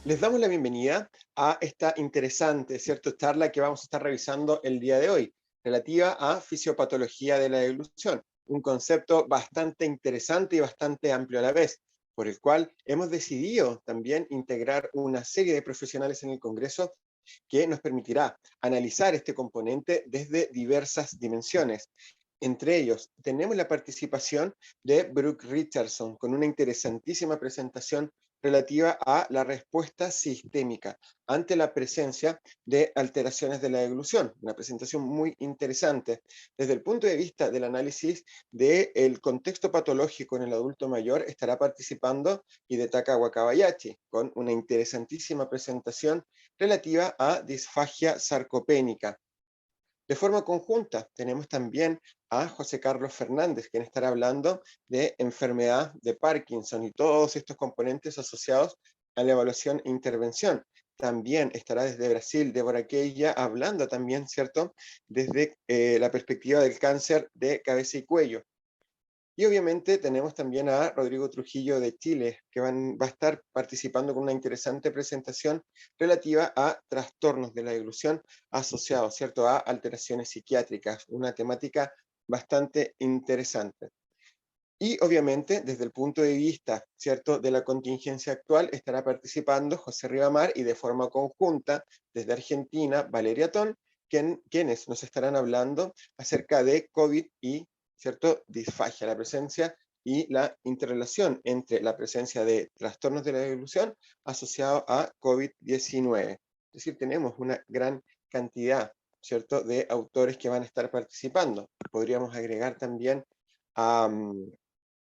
Les damos la bienvenida a esta interesante, ¿cierto?, charla que vamos a estar revisando el día de hoy, relativa a fisiopatología de la deglución, un concepto bastante interesante y bastante amplio a la vez, por el cual hemos decidido también integrar una serie de profesionales en el Congreso que nos permitirá analizar este componente desde diversas dimensiones. Entre ellos, tenemos la participación de Brooke Richardson con una interesantísima presentación relativa a la respuesta sistémica ante la presencia de alteraciones de la deglución. Una presentación muy interesante desde el punto de vista del análisis del contexto patológico en el adulto mayor. Estará participando Hidetaka Wakabayashi con una interesantísima presentación relativa a disfagia sarcopénica. De forma conjunta, tenemos también a José Carlos Fernández, quien estará hablando de enfermedad de Parkinson y todos estos componentes asociados a la evaluación e intervención. También estará desde Brasil Débora Queilla hablando también, ¿cierto?, desde la perspectiva del cáncer de cabeza y cuello. Y obviamente tenemos también a Rodrigo Trujillo de Chile, que va a estar participando con una interesante presentación relativa a trastornos de la deglución asociados, ¿cierto?, a alteraciones psiquiátricas, una temática bastante interesante. Y obviamente, desde el punto de vista, ¿cierto?, de la contingencia actual, estará participando José Ribamar y de forma conjunta, desde Argentina, Valeria Ton, quienes nos estarán hablando acerca de COVID y, ¿cierto?, disfagia, la presencia y la interrelación entre la presencia de trastornos de la deglución asociado a COVID-19. Es decir, tenemos una gran cantidad, ¿cierto?, de autores que van a estar participando. Podríamos agregar también a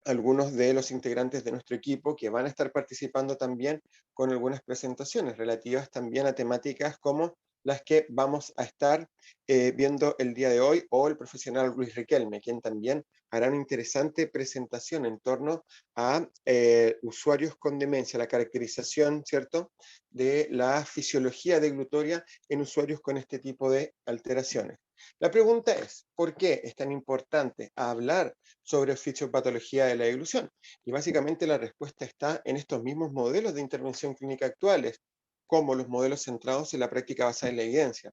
algunos de los integrantes de nuestro equipo que van a estar participando también con algunas presentaciones relativas también a temáticas como las que vamos a estar viendo el día de hoy, o el profesional Luis Riquelme, quien también hará una interesante presentación en torno a usuarios con demencia, la caracterización, ¿cierto?, de la fisiología deglutoria en usuarios con este tipo de alteraciones. La pregunta es, ¿por qué es tan importante hablar sobre fisiopatología de la deglución? Y básicamente la respuesta está en estos mismos modelos de intervención clínica actuales, como los modelos centrados en la práctica basada en la evidencia.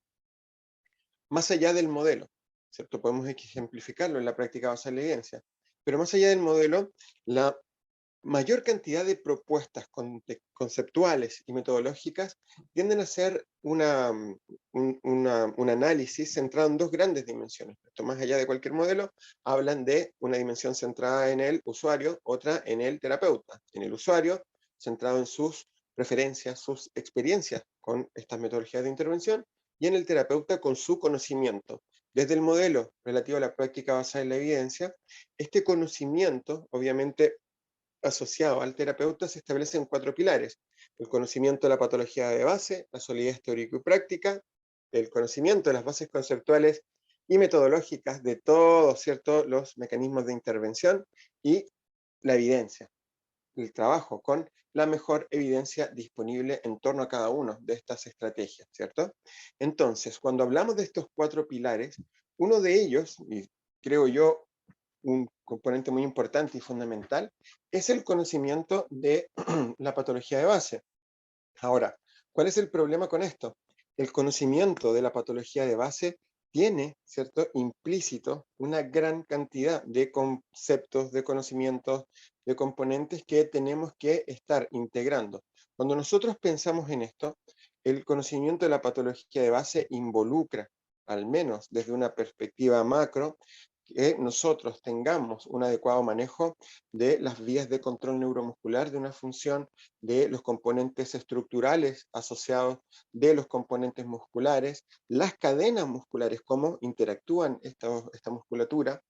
Más allá del modelo, ¿cierto? Podemos ejemplificarlo en la práctica basada en la evidencia, pero más allá del modelo, la mayor cantidad de propuestas conceptuales y metodológicas tienden a ser un análisis centrado en dos grandes dimensiones. Esto, más allá de cualquier modelo, hablan de una dimensión centrada en el usuario, otra en el terapeuta. En el usuario, centrado en sus preferencias, sus experiencias con estas metodologías de intervención, y en el terapeuta con su conocimiento. Desde el modelo relativo a la práctica basada en la evidencia, este conocimiento, obviamente, asociado al terapeuta, se establecen cuatro pilares: el conocimiento de la patología de base, la solidez teórico y práctica, el conocimiento de las bases conceptuales y metodológicas de todos, ¿cierto?, los mecanismos de intervención, y la evidencia, el trabajo con la mejor evidencia disponible en torno a cada una de estas estrategias, ¿cierto? Entonces, cuando hablamos de estos cuatro pilares, uno de ellos, y creo yo un componente muy importante y fundamental, es el conocimiento de la patología de base. Ahora, ¿cuál es el problema con esto? El conocimiento de la patología de base tiene, ¿cierto?, implícito una gran cantidad de conceptos, de conocimientos, de componentes que tenemos que estar integrando. Cuando nosotros pensamos en esto, el conocimiento de la patología de base involucra, al menos desde una perspectiva macro, que nosotros tengamos un adecuado manejo de las vías de control neuromuscular de una función, de los componentes estructurales asociados, de los componentes musculares, las cadenas musculares, cómo interactúan esta musculatura,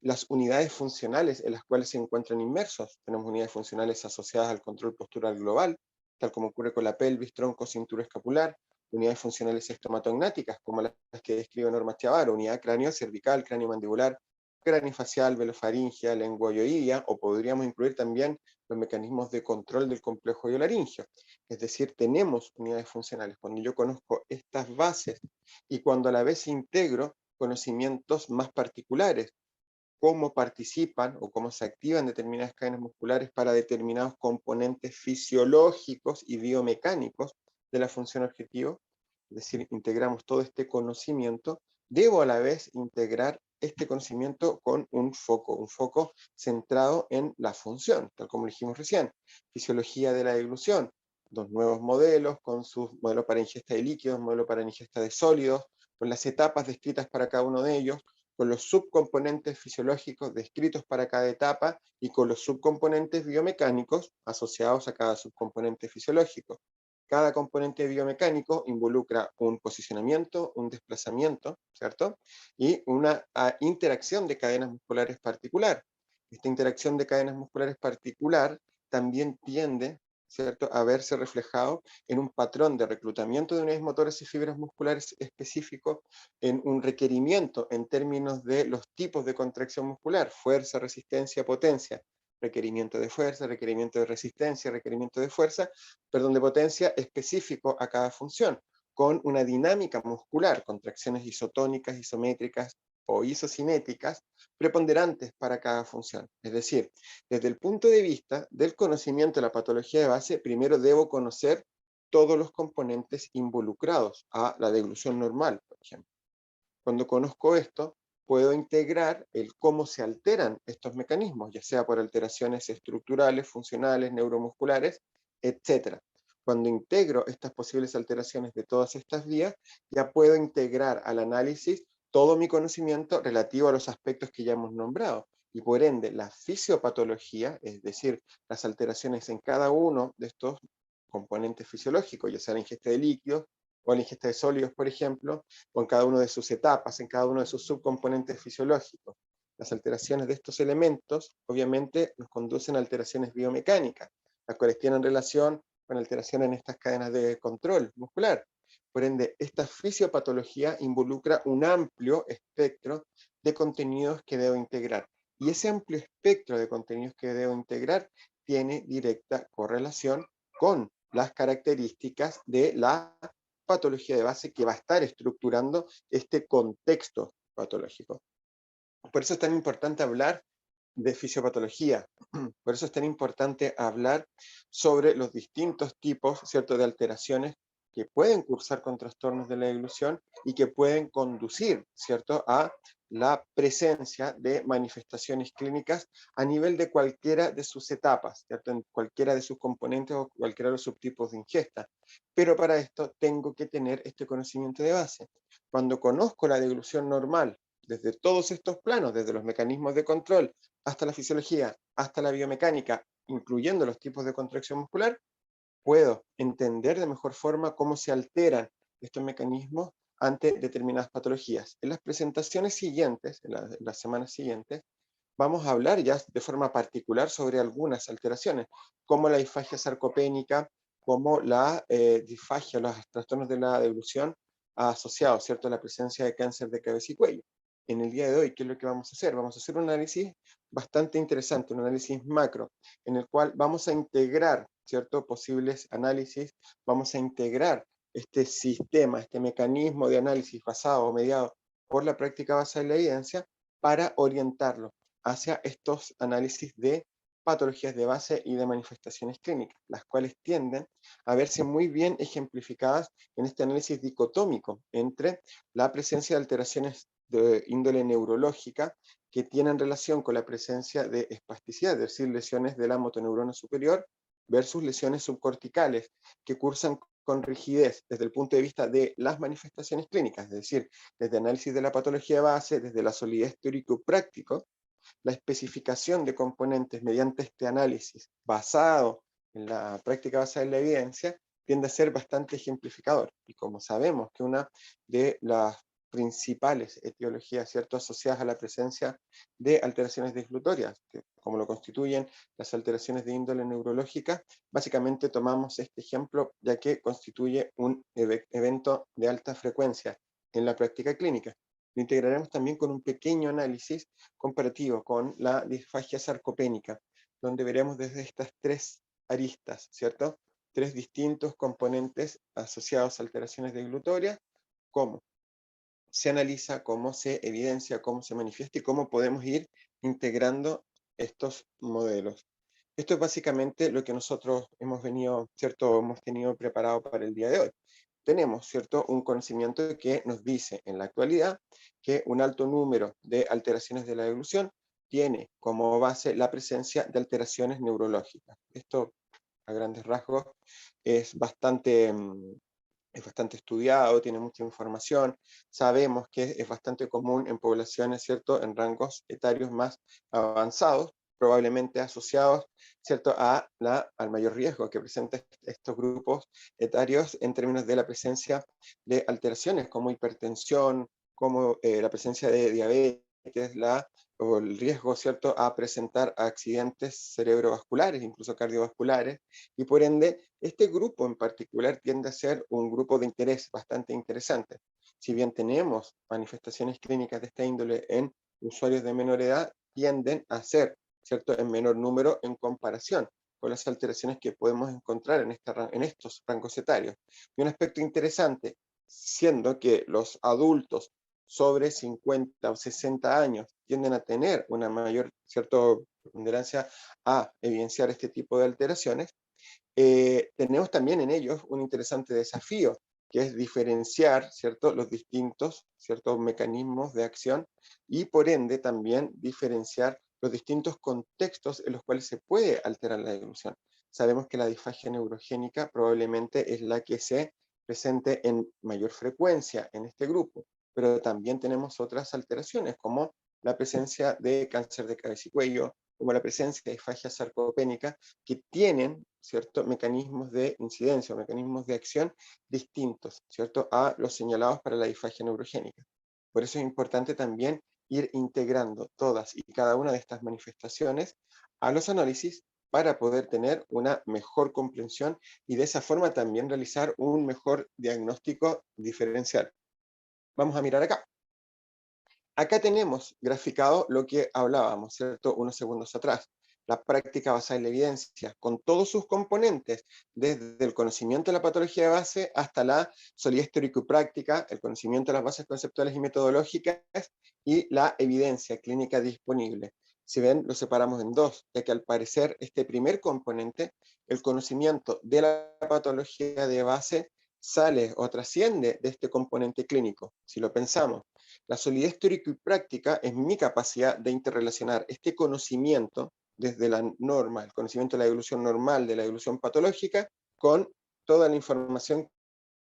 las unidades funcionales en las cuales se encuentran inmersos. Tenemos unidades funcionales asociadas al control postural global, tal como ocurre con la pelvis, tronco, cintura escapular; unidades funcionales estomatognáticas, como las que describe Norma Chavaro: unidad cráneo cervical, cráneo mandibular, craneofacial, velofaringia, lengua oídea, o podríamos incluir también los mecanismos de control del complejo oído-laringio. Es decir, tenemos unidades funcionales. Cuando yo conozco estas bases y cuando a la vez integro conocimientos más particulares, cómo participan o cómo se activan determinadas cadenas musculares para determinados componentes fisiológicos y biomecánicos de la función objetivo, es decir, integramos todo este conocimiento, debo a la vez integrar este conocimiento con un foco centrado en la función, tal como dijimos recién, fisiología de la deglución, dos nuevos modelos, con sus modelos para ingesta de líquidos, modelo para ingesta de sólidos, con las etapas descritas para cada uno de ellos, con los subcomponentes fisiológicos descritos para cada etapa y con los subcomponentes biomecánicos asociados a cada subcomponente fisiológico. Cada componente biomecánico involucra un posicionamiento, un desplazamiento, ¿cierto? Y una interacción de cadenas musculares particular. Esta interacción de cadenas musculares particular también tiende, ¿cierto?, a verse reflejado en un patrón de reclutamiento de unidades motoras y fibras musculares específico, en un requerimiento en términos de los tipos de contracción muscular, fuerza, resistencia, potencia, requerimiento de fuerza, requerimiento de resistencia, requerimiento de fuerza, perdón, de potencia específico a cada función, con una dinámica muscular, contracciones isotónicas, isométricas o isocinéticas, preponderantes para cada función. Es decir, desde el punto de vista del conocimiento de la patología de base, primero debo conocer todos los componentes involucrados a la deglución normal, por ejemplo. Cuando conozco esto, puedo integrar el cómo se alteran estos mecanismos, ya sea por alteraciones estructurales, funcionales, neuromusculares, etc. Cuando integro estas posibles alteraciones de todas estas vías, ya puedo integrar al análisis todo mi conocimiento relativo a los aspectos que ya hemos nombrado. Y por ende, la fisiopatología, es decir, las alteraciones en cada uno de estos componentes fisiológicos, ya sea la ingesta de líquidos o la ingesta de sólidos, por ejemplo, o en cada una de sus etapas, en cada uno de sus subcomponentes fisiológicos. Las alteraciones de estos elementos, obviamente, nos conducen a alteraciones biomecánicas, las cuales tienen relación con alteraciones en estas cadenas de control muscular. Por ende, esta fisiopatología involucra un amplio espectro de contenidos que debo integrar. Y ese amplio espectro de contenidos que debo integrar tiene directa correlación con las características de la patología de base que va a estar estructurando este contexto patológico. Por eso es tan importante hablar de fisiopatología, por eso es tan importante hablar sobre los distintos tipos, ¿cierto?, de alteraciones que pueden cursar con trastornos de la deglución y que pueden conducir, ¿cierto?, a la presencia de manifestaciones clínicas a nivel de cualquiera de sus etapas, ¿cierto?, en cualquiera de sus componentes o cualquiera de los subtipos de ingesta. Pero para esto tengo que tener este conocimiento de base. Cuando conozco la deglución normal, desde todos estos planos, desde los mecanismos de control, hasta la fisiología, hasta la biomecánica, incluyendo los tipos de contracción muscular, puedo entender de mejor forma cómo se alteran estos mecanismos ante determinadas patologías. En las presentaciones siguientes, en las semanas siguientes, vamos a hablar ya de forma particular sobre algunas alteraciones, como la disfagia sarcopénica, como la disfagia, los trastornos de la deglución asociados, ¿cierto?, a la presencia de cáncer de cabeza y cuello. En el día de hoy, ¿qué es lo que vamos a hacer? Vamos a hacer un análisis bastante interesante, un análisis macro, en el cual vamos a integrar, ¿cierto?, posibles análisis, vamos a integrar este sistema, este mecanismo de análisis basado o mediado por la práctica basada en la evidencia para orientarlo hacia estos análisis de patologías de base y de manifestaciones clínicas, las cuales tienden a verse muy bien ejemplificadas en este análisis dicotómico entre la presencia de alteraciones de índole neurológica que tienen relación con la presencia de espasticidad, es decir, lesiones de la motoneurona superior versus lesiones subcorticales que cursan con rigidez desde el punto de vista de las manifestaciones clínicas, es decir, desde análisis de la patología de base, desde la solidez teórico-práctico, la especificación de componentes mediante este análisis basado en la práctica basada en la evidencia tiende a ser bastante ejemplificador. Y como sabemos que una de las principales etiologías, ¿cierto?, asociadas a la presencia de alteraciones disflutorias, que como lo constituyen las alteraciones de índole neurológica, básicamente tomamos este ejemplo ya que constituye un evento de alta frecuencia en la práctica clínica. Lo integraremos también con un pequeño análisis comparativo con la disfagia sarcopénica, donde veremos desde estas tres aristas, ¿cierto? Tres distintos componentes asociados a alteraciones deglutorias, cómo se analiza, cómo se evidencia, cómo se manifiesta y cómo podemos ir integrando estos modelos. Esto es básicamente lo que nosotros hemos venido, ¿cierto? Hemos tenido preparado para el día de hoy. Tenemos, ¿cierto?, un conocimiento que nos dice en la actualidad que un alto número de alteraciones de la evolución tiene como base la presencia de alteraciones neurológicas. Esto, a grandes rasgos, es bastante estudiado, tiene mucha información, sabemos que es bastante común en poblaciones, ¿cierto?, en rangos etarios más avanzados, probablemente asociados, ¿cierto?, al mayor riesgo que presenta estos grupos etarios en términos de la presencia de alteraciones como hipertensión, como la presencia de diabetes, o el riesgo, ¿cierto?, a presentar accidentes cerebrovasculares, incluso cardiovasculares, y por ende, este grupo en particular tiende a ser un grupo de interés bastante interesante. Si bien tenemos manifestaciones clínicas de esta índole en usuarios de menor edad, tienden a ser, ¿cierto?, en menor número en comparación con las alteraciones que podemos encontrar en estos rangos etarios. Y un aspecto interesante, siendo que los adultos sobre 50 o 60 años tienden a tener una mayor, ¿cierto?, preponderancia a evidenciar este tipo de alteraciones, tenemos también en ellos un interesante desafío, que es diferenciar, ¿cierto?, los distintos, ¿cierto?, mecanismos de acción y por ende también diferenciar los distintos contextos en los cuales se puede alterar la evolución. Sabemos que la disfagia neurogénica probablemente es la que se presente en mayor frecuencia en este grupo, pero también tenemos otras alteraciones como la presencia de cáncer de cabeza y cuello, como la presencia de disfagia sarcopénica, que tienen, ¿cierto?, mecanismos de incidencia, mecanismos de acción distintos, ¿cierto?, a los señalados para la disfagia neurogénica. Por eso es importante también ir integrando todas y cada una de estas manifestaciones a los análisis para poder tener una mejor comprensión y de esa forma también realizar un mejor diagnóstico diferencial. Vamos a mirar acá. Acá tenemos graficado lo que hablábamos, ¿cierto?, unos segundos atrás. La práctica basada en la evidencia, con todos sus componentes, desde el conocimiento de la patología de base hasta la solidez teórico y práctica, el conocimiento de las bases conceptuales y metodológicas y la evidencia clínica disponible. Si ven, lo separamos en dos, ya que al parecer este primer componente, el conocimiento de la patología de base, sale o trasciende de este componente clínico. Si lo pensamos, la solidez teórico y práctica es mi capacidad de interrelacionar este conocimiento desde la norma, el conocimiento de la evolución normal, de la evolución patológica, con toda la información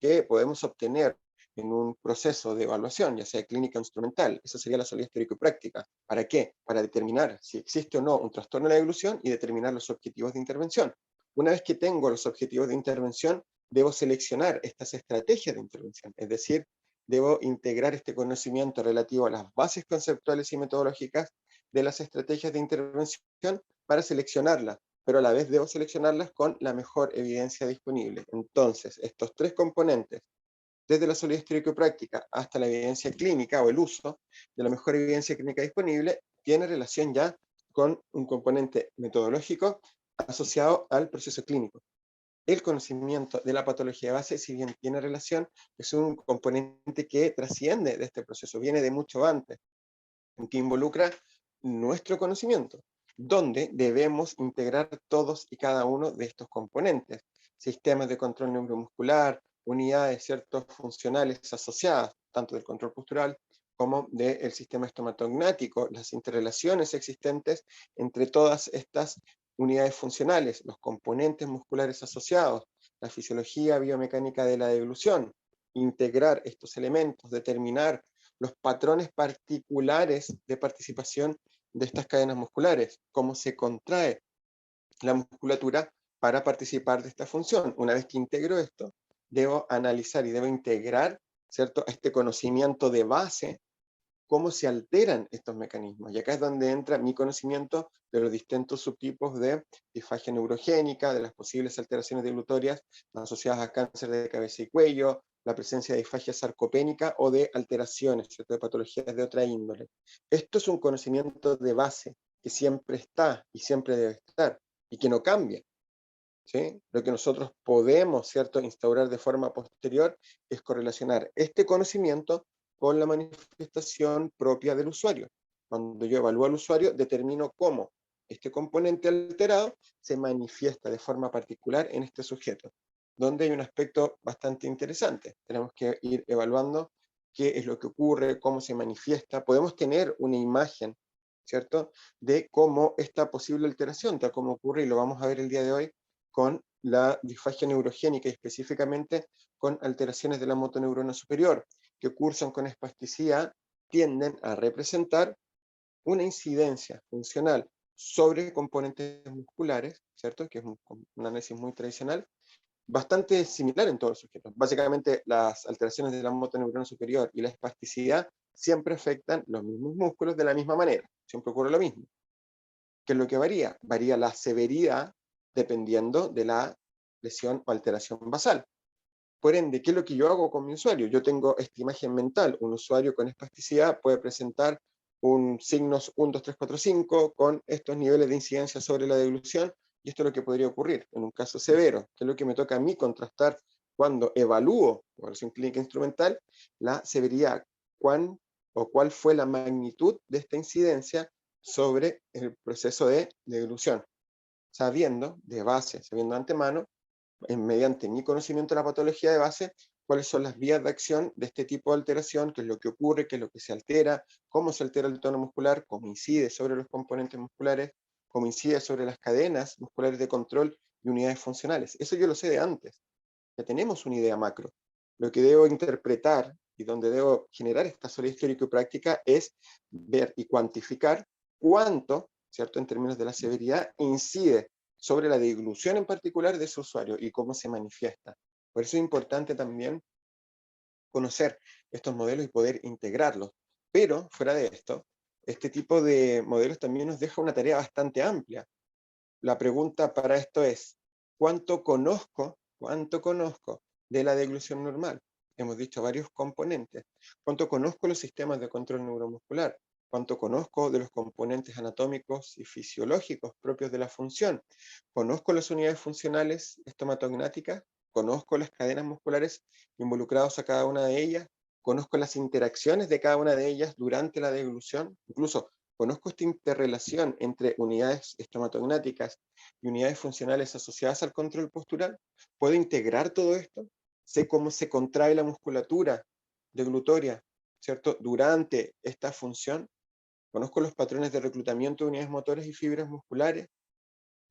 que podemos obtener en un proceso de evaluación, ya sea clínica o instrumental. Esa sería la solidez teórico y práctica. ¿Para qué? Para determinar si existe o no un trastorno de la evolución y determinar los objetivos de intervención. Una vez que tengo los objetivos de intervención, debo seleccionar estas estrategias de intervención, es decir, debo integrar este conocimiento relativo a las bases conceptuales y metodológicas de las estrategias de intervención para seleccionarlas, pero a la vez debo seleccionarlas con la mejor evidencia disponible. Entonces, estos tres componentes, desde la solidez teórico-práctica hasta la evidencia clínica o el uso de la mejor evidencia clínica disponible, tiene relación ya con un componente metodológico asociado al proceso clínico. El conocimiento de la patología de base, si bien tiene relación, es un componente que trasciende de este proceso, viene de mucho antes, que involucra nuestro conocimiento, donde debemos integrar todos y cada uno de estos componentes, sistemas de control neuromuscular, unidades ciertos funcionales asociadas, tanto del control postural como del sistema estomatognático, las interrelaciones existentes entre todas estas unidades funcionales, los componentes musculares asociados, la fisiología biomecánica de la devolución, integrar estos elementos, determinar los patrones particulares de participación de estas cadenas musculares, cómo se contrae la musculatura para participar de esta función. Una vez que integro esto, debo analizar y debo integrar, ¿cierto?, este conocimiento de base, cómo se alteran estos mecanismos. Y acá es donde entra mi conocimiento de los distintos subtipos de disfagia neurogénica, de las posibles alteraciones dilutorias asociadas a cáncer de cabeza y cuello, la presencia de disfagia sarcopénica o de alteraciones, ¿cierto?, de patologías de otra índole. Esto es un conocimiento de base que siempre está y siempre debe estar y que no cambia. ¿Sí? Lo que nosotros podemos, ¿cierto?, instaurar de forma posterior es correlacionar este conocimiento con la manifestación propia del usuario. Cuando yo evalúo al usuario, determino cómo este componente alterado se manifiesta de forma particular en este sujeto, donde hay un aspecto bastante interesante. Tenemos que ir evaluando qué es lo que ocurre, cómo se manifiesta. Podemos tener una imagen, ¿cierto?, de cómo esta posible alteración, tal como ocurre, y lo vamos a ver el día de hoy, con la disfagia neurogénica y específicamente con alteraciones de la motoneurona superior, que cursan con espasticidad, tienden a representar una incidencia funcional sobre componentes musculares, ¿cierto? Que es un análisis muy tradicional, bastante similar en todos los sujetos. Básicamente, las alteraciones de la motoneurona superior y la espasticidad siempre afectan los mismos músculos de la misma manera, siempre ocurre lo mismo. ¿Qué es lo que varía? Varía la severidad dependiendo de la lesión o alteración basal. Por ende, ¿qué es lo que yo hago con mi usuario? Yo tengo esta imagen mental. Un usuario con espasticidad puede presentar un signos 1, 2, 3, 4, 5 con estos niveles de incidencia sobre la deglución, y esto es lo que podría ocurrir en un caso severo, que es lo que me toca a mí contrastar cuando evalúo evaluación clínica instrumental, la severidad, cuán o cuál fue la magnitud de esta incidencia sobre el proceso de deglución, sabiendo de base, sabiendo de antemano, mediante mi conocimiento de la patología de base, cuáles son las vías de acción de este tipo de alteración, qué es lo que ocurre, qué es lo que se altera, cómo se altera el tono muscular, cómo incide sobre los componentes musculares, cómo incide sobre las cadenas musculares de control y unidades funcionales. Eso yo lo sé de antes, ya tenemos una idea macro. Lo que debo interpretar y donde debo generar esta solidez teórico-práctica es ver y cuantificar cuánto, ¿cierto?, en términos de la severidad, incide sobre la deglución en particular de su usuario y cómo se manifiesta. Por eso es importante también conocer estos modelos y poder integrarlos. Pero, fuera de esto, este tipo de modelos también nos deja una tarea bastante amplia. La pregunta para esto es, cuánto conozco de la deglución normal? Hemos dicho varios componentes. ¿Cuánto conozco los sistemas de control neuromuscular? ¿Cuánto conozco de los componentes anatómicos y fisiológicos propios de la función? ¿Conozco las unidades funcionales estomatognáticas? ¿Conozco las cadenas musculares involucradas a cada una de ellas? ¿Conozco las interacciones de cada una de ellas durante la deglución? Incluso, ¿conozco esta interrelación entre unidades estomatognáticas y unidades funcionales asociadas al control postural? ¿Puedo integrar todo esto? ¿Sé cómo se contrae la musculatura deglutoria, ¿cierto?, durante esta función? ¿Conozco los patrones de reclutamiento de unidades motoras y fibras musculares?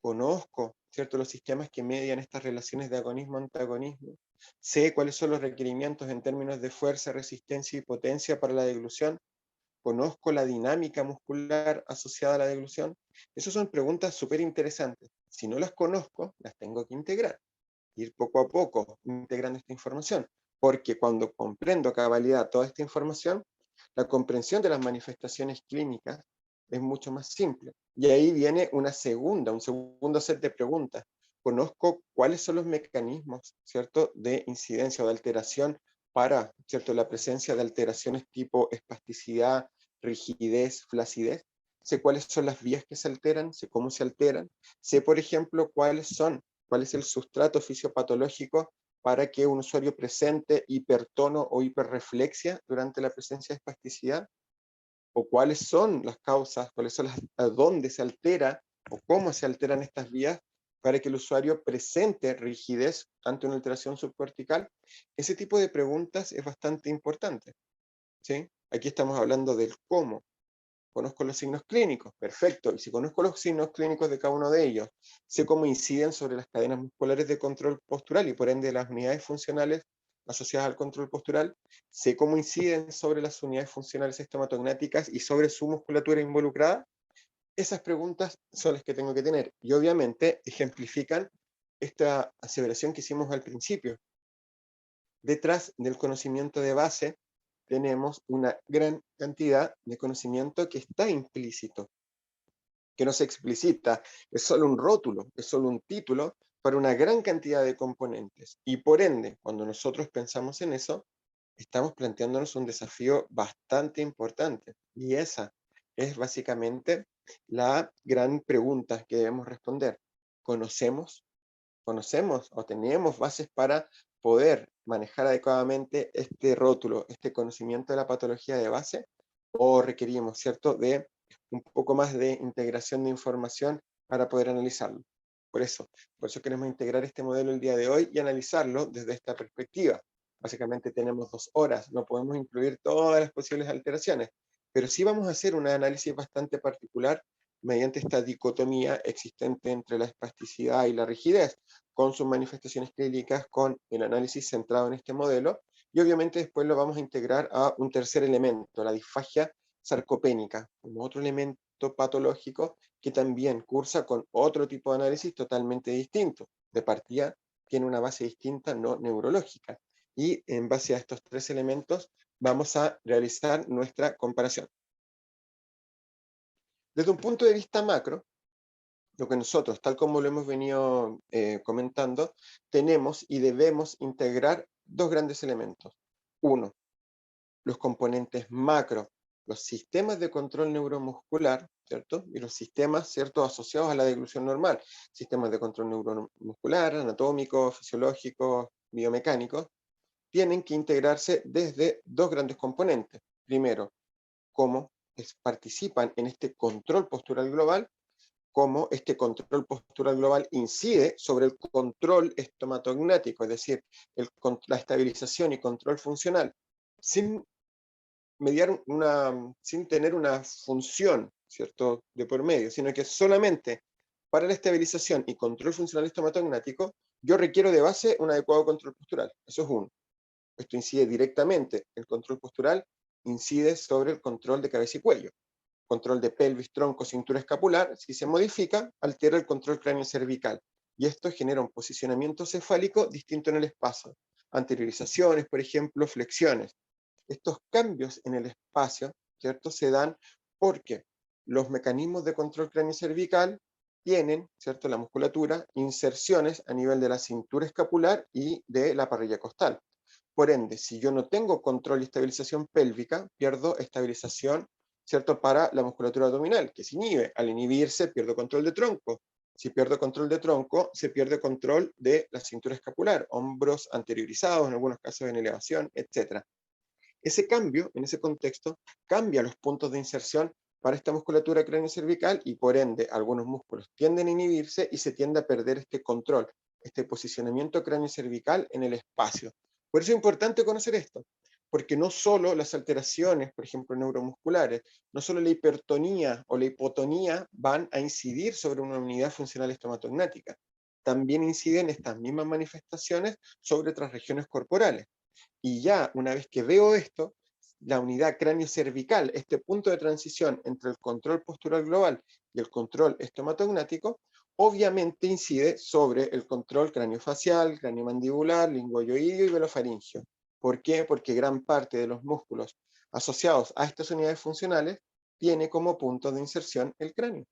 ¿Conozco, ¿cierto?, los sistemas que median estas relaciones de agonismo-antagonismo? ¿Sé cuáles son los requerimientos en términos de fuerza, resistencia y potencia para la deglución? ¿Conozco la dinámica muscular asociada a la deglución? Esas son preguntas súper interesantes. Si no las conozco, las tengo que integrar, ir poco a poco integrando esta información, porque cuando comprendo a cabalidad toda esta información, la comprensión de las manifestaciones clínicas es mucho más simple. Y ahí viene un segundo set de preguntas. Conozco cuáles son los mecanismos, ¿cierto?, de incidencia o de alteración para, ¿cierto?, la presencia de alteraciones tipo espasticidad, rigidez, flacidez. Sé cuáles son las vías que se alteran, sé cómo se alteran. Sé, por ejemplo, cuál es el sustrato fisiopatológico para que un usuario presente hipertono o hiperreflexia durante la presencia de espasticidad, o cuáles son las causas, a dónde se altera o cómo se alteran estas vías para que el usuario presente rigidez ante una alteración subcortical. Ese tipo de preguntas es bastante importante, ¿sí? Aquí estamos hablando del cómo. Conozco los signos clínicos, perfecto. Y si conozco los signos clínicos de cada uno de ellos, sé cómo inciden sobre las cadenas musculares de control postural y por ende las unidades funcionales asociadas al control postural, sé cómo inciden sobre las unidades funcionales estomatognáticas y sobre su musculatura involucrada. Esas preguntas son las que tengo que tener y obviamente ejemplifican esta aseveración que hicimos al principio. Detrás del conocimiento de base tenemos una gran cantidad de conocimiento que está implícito, que no se explicita, es solo un rótulo, es solo un título para una gran cantidad de componentes. Y por ende, cuando nosotros pensamos en eso, estamos planteándonos un desafío bastante importante. Y esa es básicamente la gran pregunta que debemos responder. ¿Conocemos? ¿Conocemos o tenemos bases para poder manejar adecuadamente este rótulo, este conocimiento de la patología de base? o requerimos, ¿cierto?, de un poco más de integración de información para poder analizarlo. Por eso queremos integrar este modelo el día de hoy y analizarlo desde esta perspectiva. Básicamente tenemos 2 horas, no podemos incluir todas las posibles alteraciones, pero sí vamos a hacer un análisis bastante particular mediante esta dicotomía existente entre la espasticidad y la rigidez, con sus manifestaciones clínicas, con el análisis centrado en este modelo, y obviamente después lo vamos a integrar a un tercer elemento, la disfagia sarcopénica, como otro elemento patológico que también cursa con otro tipo de análisis totalmente distinto. De partida tiene una base distinta, no neurológica. Y en base a estos 3 elementos vamos a realizar nuestra comparación. Desde un punto de vista macro, lo que nosotros, tal como lo hemos venido comentando, tenemos y debemos integrar 2 grandes elementos. Uno, los componentes macro, los sistemas de control neuromuscular, ¿cierto? Y los sistemas, ¿cierto?, asociados a la deglución normal, sistemas de control neuromuscular, anatómicos, fisiológicos, biomecánicos, tienen que integrarse desde 2 grandes componentes. Primero, cómo participan en este control postural global, cómo este control postural global incide sobre el control estomatognático, es decir, la estabilización y control funcional, sin sin tener una función, ¿cierto?, de por medio, sino que solamente para la estabilización y control funcional estomatognático, yo requiero de base un adecuado control postural. Eso es uno. Esto incide directamente, el control postural incide sobre el control de cabeza y cuello. Control de pelvis, tronco, cintura escapular, si se modifica, altera el control cráneo cervical. Y esto genera un posicionamiento cefálico distinto en el espacio. Anteriorizaciones, por ejemplo, flexiones. Estos cambios en el espacio, ¿cierto?, se dan porque los mecanismos de control craneocervical tienen, ¿cierto?, la musculatura, inserciones a nivel de la cintura escapular y de la parrilla costal. Por ende, si yo no tengo control y estabilización pélvica, pierdo estabilización, ¿cierto?, para la musculatura abdominal, que se inhibe. Al inhibirse, pierdo control de tronco. Si pierdo control de tronco, se pierde control de la cintura escapular, hombros anteriorizados, en algunos casos en elevación, etc. Ese cambio, en ese contexto, cambia los puntos de inserción para esta musculatura craneocervical y por ende algunos músculos tienden a inhibirse y se tiende a perder este control, este posicionamiento craneocervical en el espacio. Por eso es importante conocer esto, porque no solo las alteraciones, por ejemplo, neuromusculares, no solo la hipertonía o la hipotonía van a incidir sobre una unidad funcional estomatognática, también inciden estas mismas manifestaciones sobre otras regiones corporales. Y ya una vez que veo esto, la unidad cráneo-cervical, este punto de transición entre el control postural global y el control estomatognático, obviamente incide sobre el control craniofacial, craniomandibular, linguoyoideo y velofaringio. ¿Por qué? Porque gran parte de los músculos asociados a estas unidades funcionales tiene como punto de inserción el cráneo.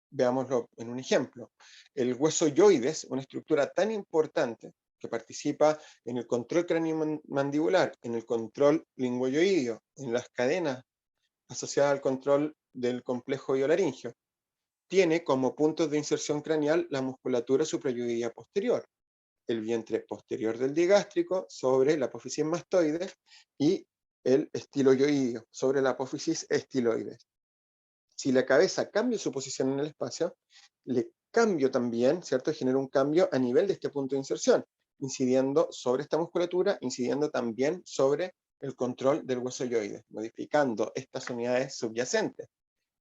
Veámoslo en un ejemplo. El hueso yoides, una estructura tan importante que participa en el control craniomandibular, en el control linguoyoideo, en las cadenas asociadas al control del complejo biolaringio, tiene como puntos de inserción craneal la musculatura suprayoidea posterior, el vientre posterior del digástrico sobre la apófisis mastoides y el estiloyoideo sobre la apófisis estiloides. Si la cabeza cambia su posición en el espacio, le cambio también, ¿cierto? Genera un cambio a nivel de este punto de inserción, incidiendo sobre esta musculatura, incidiendo también sobre el control del hueso yoides, modificando estas unidades subyacentes,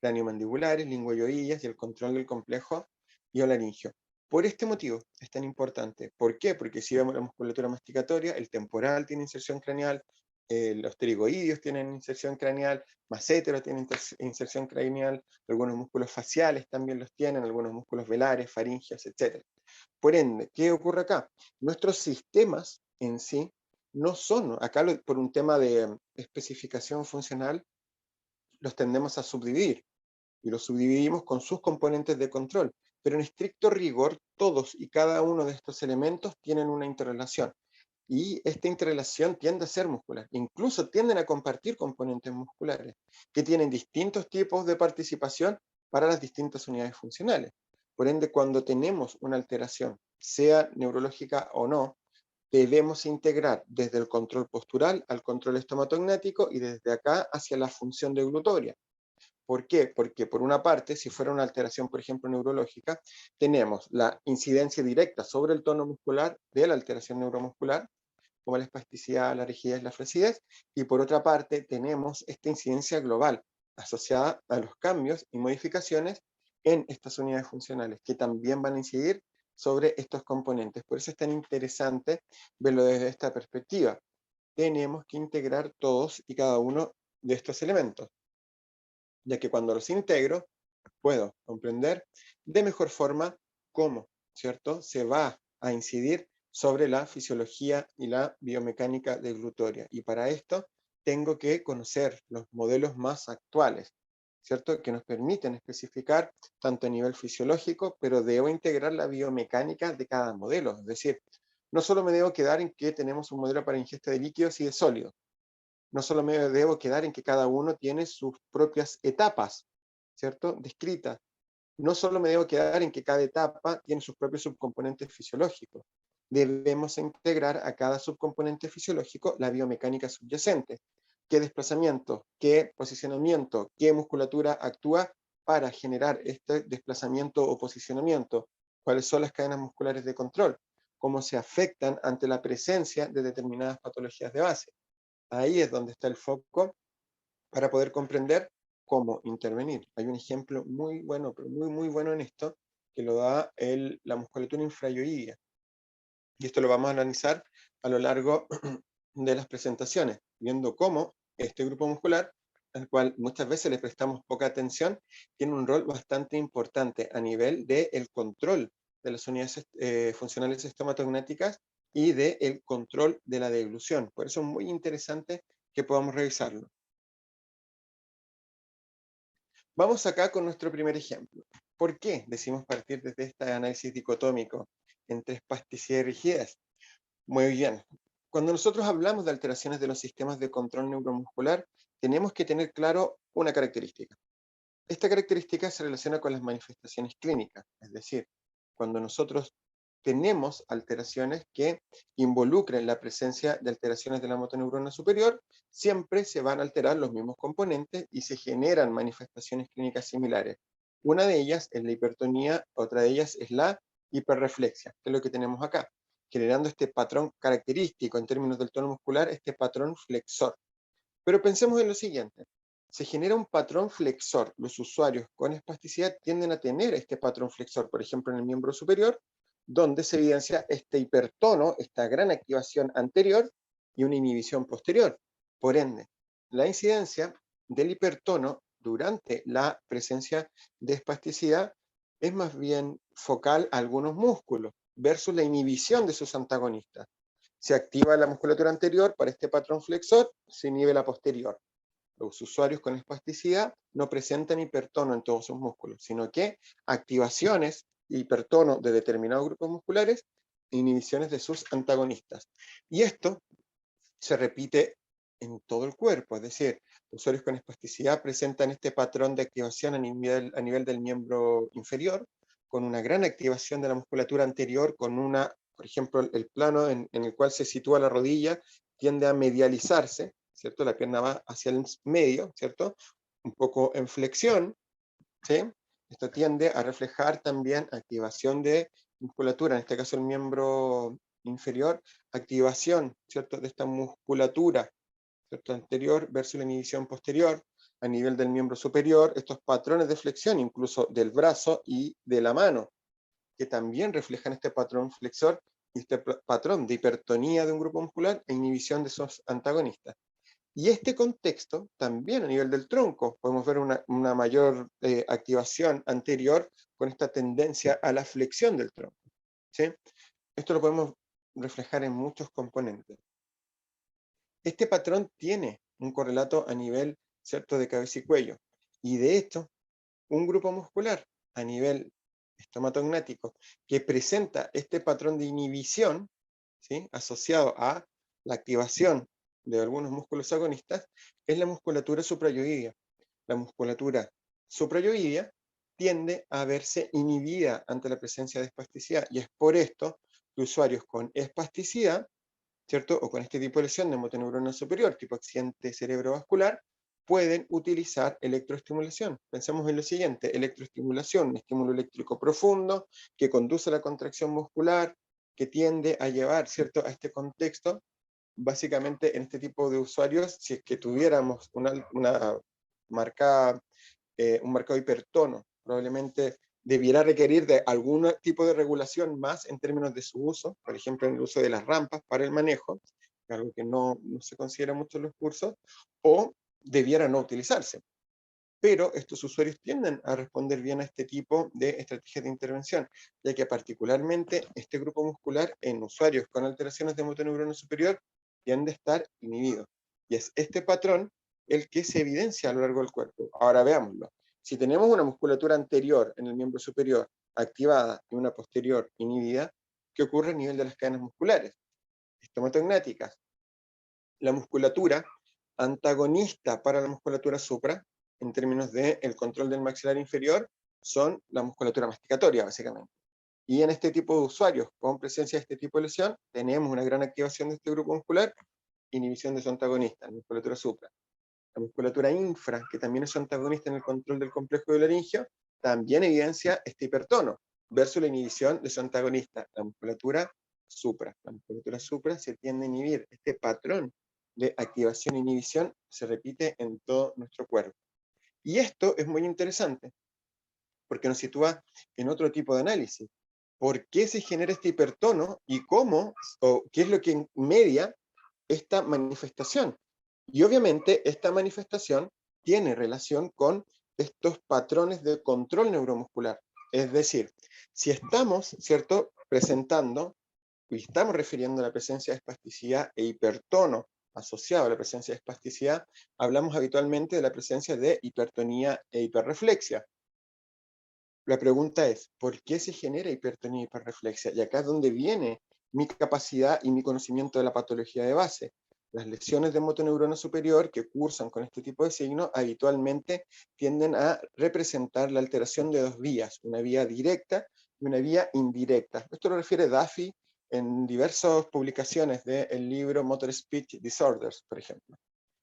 craniomandibulares, linguoyoides y el control del complejo biolaringio. Por este motivo es tan importante. ¿Por qué? Porque si vemos la musculatura masticatoria, el temporal tiene inserción craneal, los pterigoideos tienen inserción craneal, masséteros tienen inserción craneal, algunos músculos faciales también los tienen, algunos músculos velares, faringios, etc. Por ende, ¿qué ocurre acá? Nuestros sistemas en sí no son, acá por un tema de especificación funcional, los tendemos a subdividir y los subdividimos con sus componentes de control. Pero en estricto rigor, todos y cada uno de estos elementos tienen una interrelación. Y esta interrelación tiende a ser muscular. Incluso tienden a compartir componentes musculares, que tienen distintos tipos de participación para las distintas unidades funcionales. Por ende, cuando tenemos una alteración, sea neurológica o no, debemos integrar desde el control postural al control estomatognático y desde acá hacia la función deglutoria. ¿Por qué? Porque por una parte, si fuera una alteración, por ejemplo, neurológica, tenemos la incidencia directa sobre el tono muscular de la alteración neuromuscular, como la espasticidad, la rigidez, la flacidez, y por otra parte tenemos esta incidencia global asociada a los cambios y modificaciones en estas unidades funcionales, que también van a incidir sobre estos componentes. Por eso es tan interesante verlo desde esta perspectiva. Tenemos que integrar todos y cada uno de estos elementos, ya que cuando los integro, puedo comprender de mejor forma cómo, ¿cierto?, se va a incidir sobre la fisiología y la biomecánica deglutoria. Y para esto tengo que conocer los modelos más actuales, ¿cierto?, que nos permiten especificar tanto a nivel fisiológico, pero debo integrar la biomecánica de cada modelo. Es decir, no solo me debo quedar en que tenemos un modelo para ingesta de líquidos y de sólidos, no solo me debo quedar en que cada uno tiene sus propias etapas, ¿cierto?, descritas. No solo me debo quedar en que cada etapa tiene sus propios subcomponentes fisiológicos. Debemos integrar a cada subcomponente fisiológico la biomecánica subyacente. ¿Qué desplazamiento, qué posicionamiento, qué musculatura actúa para generar este desplazamiento o posicionamiento? ¿Cuáles son las cadenas musculares de control? ¿Cómo se afectan ante la presencia de determinadas patologías de base? Ahí es donde está el foco para poder comprender cómo intervenir. Hay un ejemplo muy bueno, pero muy bueno en esto, que lo da la musculatura infrayoidea. Y esto lo vamos a analizar a lo largo de las presentaciones, viendo cómo este grupo muscular, al cual muchas veces le prestamos poca atención, tiene un rol bastante importante a nivel del control de las unidades funcionales estomatognáticas y del control de la deglución. Por eso es muy interesante que podamos revisarlo. Vamos acá con nuestro primer ejemplo. ¿Por qué decimos partir desde este análisis dicotómico entre espasticidad y rigidez? Muy bien. Cuando nosotros hablamos de alteraciones de los sistemas de control neuromuscular, tenemos que tener claro una característica. Esta característica se relaciona con las manifestaciones clínicas, es decir, cuando nosotros tenemos alteraciones que involucren la presencia de alteraciones de la motoneurona superior, siempre se van a alterar los mismos componentes y se generan manifestaciones clínicas similares. Una de ellas es la hipertonía, otra de ellas es la hiperreflexia, que es lo que tenemos acá, generando este patrón característico en términos del tono muscular, este patrón flexor. Pero pensemos en lo siguiente. Se genera un patrón flexor. Los usuarios con espasticidad tienden a tener este patrón flexor, por ejemplo, en el miembro superior, donde se evidencia este hipertono, esta gran activación anterior y una inhibición posterior. Por ende, la incidencia del hipertono durante la presencia de espasticidad es más bien focal a algunos músculos versus la inhibición de sus antagonistas. Se activa la musculatura anterior para este patrón flexor, se inhibe la posterior. Los usuarios con espasticidad no presentan hipertono en todos sus músculos, sino que activaciones hipertono de determinados grupos musculares, inhibiciones de sus antagonistas. Y esto se repite en todo el cuerpo, es decir, los usuarios con espasticidad presentan este patrón de activación a nivel del miembro inferior, con una gran activación de la musculatura anterior, con una, por ejemplo, el plano en el cual se sitúa la rodilla tiende a medializarse, ¿cierto? La pierna va hacia el medio, ¿cierto? Un poco en flexión, ¿sí? Esto tiende a reflejar también activación de musculatura, en este caso el miembro inferior, activación, ¿cierto?, de esta musculatura, ¿cierto?, anterior versus la inhibición posterior. A nivel del miembro superior, estos patrones de flexión, incluso del brazo y de la mano, que también reflejan este patrón flexor y este patrón de hipertonía de un grupo muscular e inhibición de sus antagonistas. Y este contexto, también a nivel del tronco, podemos ver una mayor activación anterior con esta tendencia a la flexión del tronco, ¿sí? Esto lo podemos reflejar en muchos componentes. Este patrón tiene un correlato a nivel, ¿cierto?, de cabeza y cuello. Y de hecho, un grupo muscular a nivel estomatognático que presenta este patrón de inhibición, ¿sí?, asociado a la activación de algunos músculos agonistas, es la musculatura suprayoidea. La musculatura suprayoidea tiende a verse inhibida ante la presencia de espasticidad, y es por esto que usuarios con espasticidad ¿cierto? O con este tipo de lesión de motoneurona superior, tipo accidente cerebrovascular, pueden utilizar electroestimulación. Pensemos en lo siguiente: electroestimulación, un estímulo eléctrico profundo que conduce a la contracción muscular, que tiende a llevar, ¿cierto?, a este contexto. Básicamente, en este tipo de usuarios, si es que tuviéramos una marcada, un marcado hipertono, probablemente debiera requerir de algún tipo de regulación más en términos de su uso, por ejemplo, en el uso de las rampas para el manejo, algo que no se considera mucho en los cursos, o debiera no utilizarse. Pero estos usuarios tienden a responder bien a este tipo de estrategias de intervención, ya que particularmente este grupo muscular en usuarios con alteraciones de motoneurona superior tiende a estar inhibido. Y es este patrón el que se evidencia a lo largo del cuerpo. Ahora veámoslo. Si tenemos una musculatura anterior en el miembro superior activada y una posterior inhibida, ¿qué ocurre a nivel de las cadenas musculares estomatognáticas? La musculatura antagonista para la musculatura supra, en términos del control del maxilar inferior, son la musculatura masticatoria, básicamente. Y en este tipo de usuarios con presencia de este tipo de lesión, tenemos una gran activación de este grupo muscular, inhibición de su antagonista, la musculatura supra. La musculatura infra, que también es su antagonista en el control del complejo de laringio, también evidencia este hipertono, versus la inhibición de su antagonista, la musculatura supra. La musculatura supra se tiende a inhibir. Este patrón de activación-inhibición se repite en todo nuestro cuerpo. Y esto es muy interesante, porque nos sitúa en otro tipo de análisis. ¿Por qué se genera este hipertono y cómo, o qué es lo que media esta manifestación? Y obviamente esta manifestación tiene relación con estos patrones de control neuromuscular. Es decir, si estamos, ¿cierto?, presentando y estamos refiriendo a la presencia de espasticidad e hipertono asociado a la presencia de espasticidad, hablamos habitualmente de la presencia de hipertonía e hiperreflexia. La pregunta es, ¿por qué se genera hipertonía y hiperreflexia? Y acá es donde viene mi capacidad y mi conocimiento de la patología de base. Las lesiones de motoneurona superior que cursan con este tipo de signos habitualmente tienden a representar la alteración de dos vías, una vía directa y una vía indirecta. Esto lo refiere Duffy en diversas publicaciones del libro Motor Speech Disorders, por ejemplo.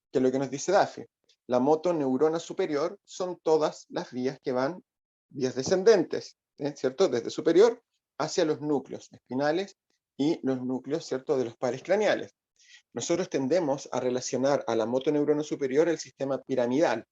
¿Qué es lo que nos dice Duffy? La motoneurona superior son todas las vías que van, vías descendentes, ¿cierto? Desde superior hacia los núcleos espinales y los núcleos, ¿cierto?, de los pares craneales. Nosotros tendemos a relacionar a la motoneurona superior el sistema piramidal,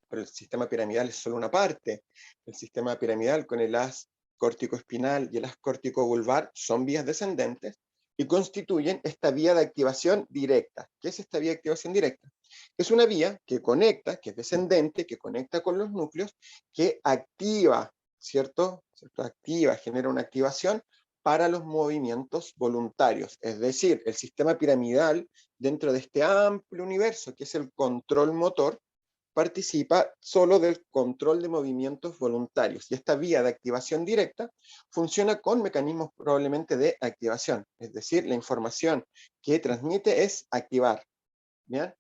pero el sistema piramidal es solo una parte. El sistema piramidal con el haz córtico-espinal y el haz córtico-vulvar son vías descendentes y constituyen esta vía de activación directa. ¿Qué es esta vía de activación directa? Es una vía que conecta, que es descendente, que conecta con los núcleos, que activa, ¿cierto? Activa, genera una activación para los movimientos voluntarios. Es decir, el sistema piramidal, dentro de este amplio universo que es el control motor, participa solo del control de movimientos voluntarios. Y esta vía de activación directa funciona con mecanismos probablemente de activación. Es decir, la información que transmite es activar. ¿Bien?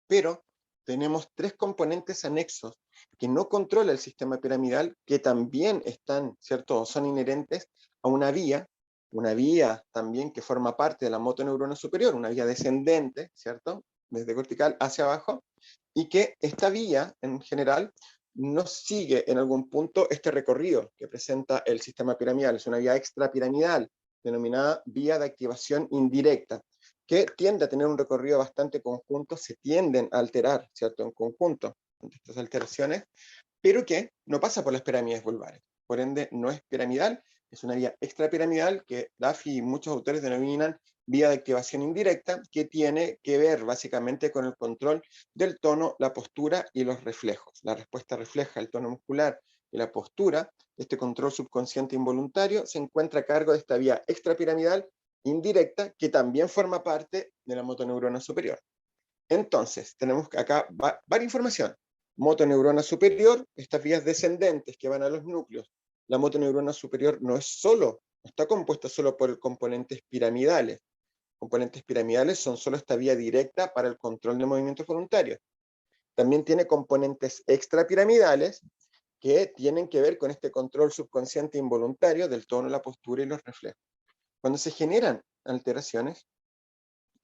Pero tenemos tres componentes anexos que no controla el sistema piramidal, que también están, ¿cierto?, son inherentes a una vía también que forma parte de la motoneurona superior, una vía descendente, ¿cierto?, desde cortical hacia abajo, y que esta vía, en general, no sigue en algún punto este recorrido que presenta el sistema piramidal. Es una vía extrapiramidal, denominada vía de activación indirecta, que tiende a tener un recorrido bastante conjunto, se tienden a alterar, ¿cierto?, en conjunto ante estas alteraciones, pero que no pasa por las pirámides vulvares. Por ende, no es piramidal, es una vía extrapiramidal que Duffy y muchos autores denominan vía de activación indirecta, que tiene que ver básicamente con el control del tono, la postura y los reflejos. La respuesta refleja el tono muscular y la postura. Este control subconsciente involuntario se encuentra a cargo de esta vía extrapiramidal indirecta, que también forma parte de la motoneurona superior. Entonces, tenemos acá varias información. Motoneurona superior, estas vías descendentes que van a los núcleos. La motoneurona superior no está compuesta solo por componentes piramidales. Componentes piramidales son solo esta vía directa para el control de movimientos voluntarios. También tiene componentes extrapiramidales que tienen que ver con este control subconsciente involuntario del tono, la postura y los reflejos. Cuando se generan alteraciones,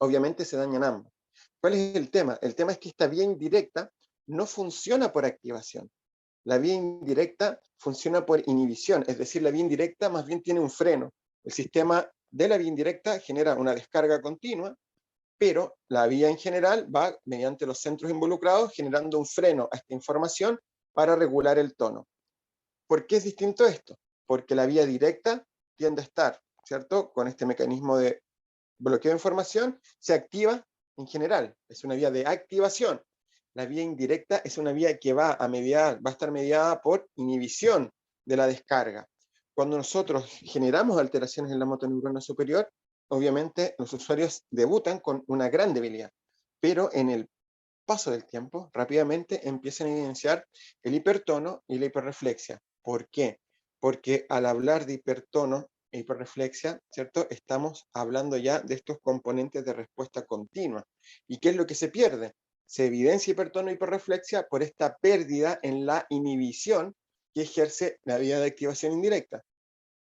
obviamente se dañan ambos. ¿Cuál es el tema? El tema es que esta vía indirecta no funciona por activación. La vía indirecta funciona por inhibición, es decir, la vía indirecta más bien tiene un freno. El sistema de la vía indirecta genera una descarga continua, pero la vía en general va mediante los centros involucrados generando un freno a esta información para regular el tono. ¿Por qué es distinto esto? Porque la vía directa tiende a estar, ¿cierto? Con este mecanismo de bloqueo de información, se activa en general, es una vía de activación. La vía indirecta es una vía que va a estar mediada por inhibición de la descarga. Cuando nosotros generamos alteraciones en la motoneurona superior, obviamente los usuarios debutan con una gran debilidad, pero en el paso del tiempo, rápidamente empiezan a evidenciar el hipertono y la hiperreflexia. ¿Por qué? Porque al hablar de hipertono e hiperreflexia, ¿cierto? Estamos hablando ya de estos componentes de respuesta continua. ¿Y qué es lo que se pierde? Se evidencia hipertono e hiperreflexia por esta pérdida en la inhibición que ejerce la vía de activación indirecta.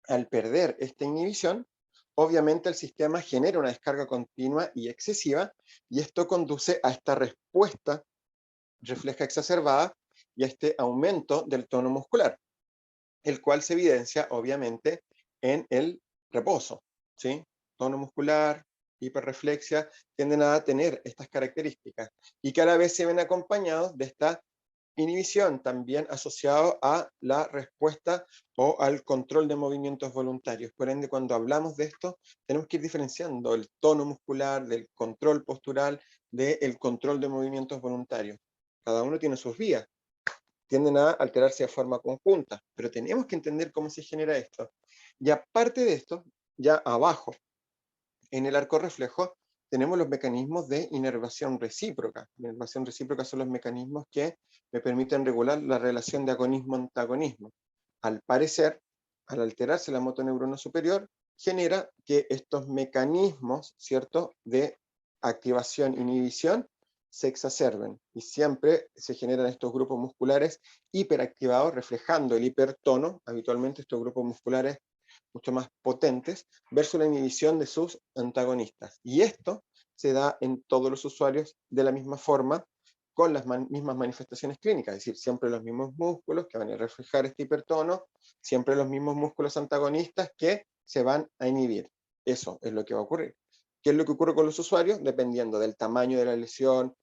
Al perder esta inhibición, obviamente el sistema genera una descarga continua y excesiva, y esto conduce a esta respuesta refleja exacerbada y a este aumento del tono muscular, el cual se evidencia obviamente en el reposo, ¿sí? Tono muscular, hiperreflexia, tienden a tener estas características y cada vez se ven acompañados de esta inhibición también asociado a la respuesta o al control de movimientos voluntarios. Por ende, cuando hablamos de esto, tenemos que ir diferenciando el tono muscular, del control postural, del control de movimientos voluntarios. Cada uno tiene sus vías, tienden a alterarse de forma conjunta, pero tenemos que entender cómo se genera esto. Y aparte de esto, ya abajo, en el arco reflejo, tenemos los mecanismos de inervación recíproca. La inervación recíproca son los mecanismos que me permiten regular la relación de agonismo-antagonismo. Al parecer, al alterarse la motoneurona superior, genera que estos mecanismos, ¿cierto?, de activación-inhibición se exacerben y siempre se generan estos grupos musculares hiperactivados, reflejando el hipertono. Habitualmente estos grupos musculares mucho más potentes, versus la inhibición de sus antagonistas. Y esto se da en todos los usuarios de la misma forma, con las mismas manifestaciones clínicas, es decir, siempre los mismos músculos que van a reflejar este hipertono, siempre los mismos músculos antagonistas que se van a inhibir. Eso es lo que va a ocurrir. ¿Qué es lo que ocurre con los usuarios? Dependiendo del tamaño de la lesión,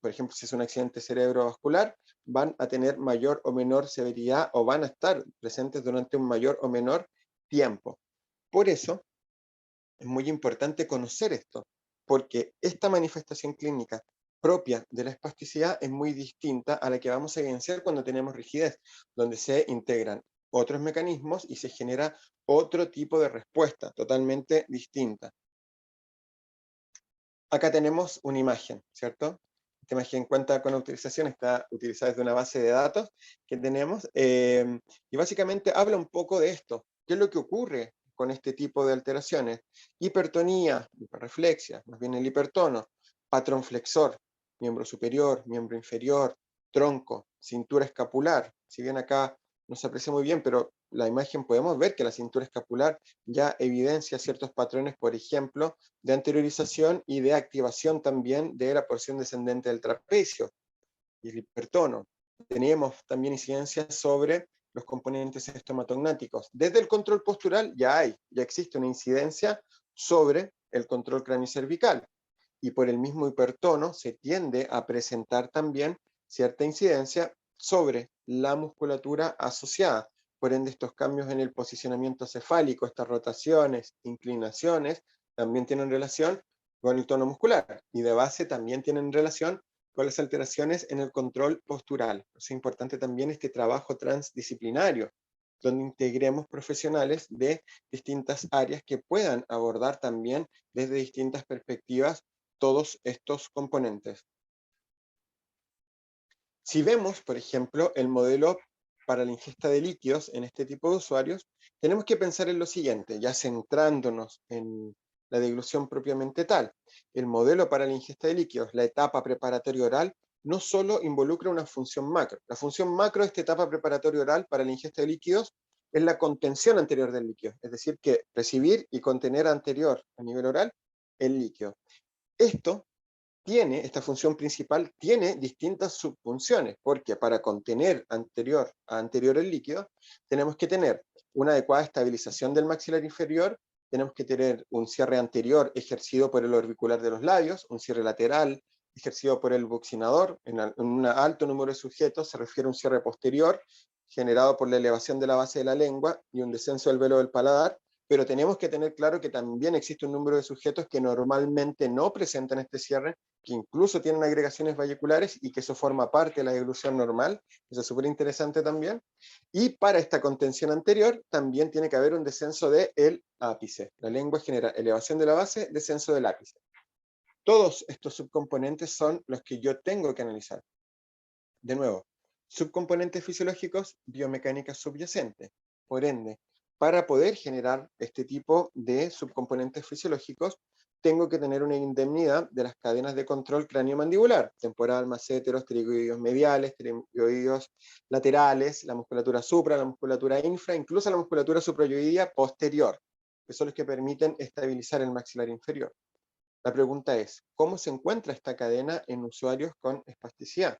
por ejemplo, si es un accidente cerebrovascular, van a tener mayor o menor severidad o van a estar presentes durante un mayor o menor tiempo. Por eso es muy importante conocer esto, porque esta manifestación clínica propia de la espasticidad es muy distinta a la que vamos a evidenciar cuando tenemos rigidez, donde se integran otros mecanismos y se genera otro tipo de respuesta totalmente distinta. Acá tenemos una imagen, ¿cierto? Esta imagen cuenta con autorización, está utilizada desde una base de datos que tenemos, y básicamente habla un poco de esto. ¿Qué es lo que ocurre con este tipo de alteraciones? Hipertonía, hiperreflexia, más bien el hipertono, patrón flexor, miembro superior, miembro inferior, tronco, cintura escapular. Si bien acá no se aprecia muy bien, pero la imagen podemos ver que la cintura escapular ya evidencia ciertos patrones, por ejemplo, de anteriorización y de activación también de la porción descendente del trapecio y el hipertono. Teníamos también incidencias sobre los componentes estomatognáticos. Desde el control postural ya existe una incidencia sobre el control craniocervical y por el mismo hipertono se tiende a presentar también cierta incidencia sobre la musculatura asociada. Por ende, estos cambios en el posicionamiento cefálico, estas rotaciones, inclinaciones, también tienen relación con el tono muscular y de base también tienen relación con las alteraciones en el control postural. Es importante también este trabajo transdisciplinario, donde integremos profesionales de distintas áreas que puedan abordar también desde distintas perspectivas todos estos componentes. Si vemos, por ejemplo, el modelo para la ingesta de líquidos en este tipo de usuarios, tenemos que pensar en lo siguiente, ya centrándonos en la deglución propiamente tal. El modelo para la ingesta de líquidos, la etapa preparatoria oral, no solo involucra una función macro. La función macro de esta etapa preparatoria oral para la ingesta de líquidos es la contención anterior del líquido, es decir, que recibir y contener anterior a nivel oral el líquido. Esta función principal tiene distintas subfunciones, porque para contener anterior el líquido, tenemos que tener una adecuada estabilización del maxilar inferior, tenemos que tener un cierre anterior ejercido por el orbicular de los labios, un cierre lateral ejercido por el buccinador. En un alto número de sujetos se refiere a un cierre posterior, generado por la elevación de la base de la lengua y un descenso del velo del paladar, pero tenemos que tener claro que también existe un número de sujetos que normalmente no presentan este cierre, que incluso tienen agregaciones valleculares y que eso forma parte de la deglución normal. Eso es súper interesante también. Y para esta contención anterior también tiene que haber un descenso del ápice. La lengua genera elevación de la base, descenso del ápice. Todos estos subcomponentes son los que yo tengo que analizar. De nuevo, subcomponentes fisiológicos, biomecánica subyacente. Por ende, para poder generar este tipo de subcomponentes fisiológicos, tengo que tener una indemnidad de las cadenas de control craniomandibular, temporal, masséteros, pterigoideos mediales, pterigoideos laterales, la musculatura supra, la musculatura infra, incluso la musculatura suprayoidea posterior, que son los que permiten estabilizar el maxilar inferior. La pregunta es, ¿cómo se encuentra esta cadena en usuarios con espasticidad?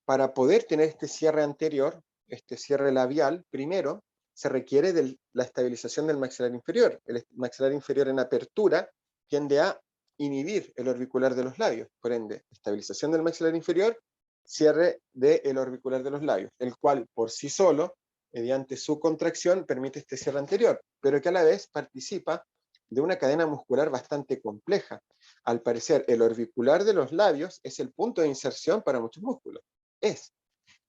Para poder tener este cierre anterior, este cierre labial, primero se requiere de la estabilización del maxilar inferior. El maxilar inferior en apertura tiende a inhibir el orbicular de los labios. Por ende, estabilización del maxilar inferior, cierre del orbicular de los labios, el cual por sí solo, mediante su contracción, permite este cierre anterior, pero que a la vez participa de una cadena muscular bastante compleja. Al parecer, el orbicular de los labios es el punto de inserción para muchos músculos. Es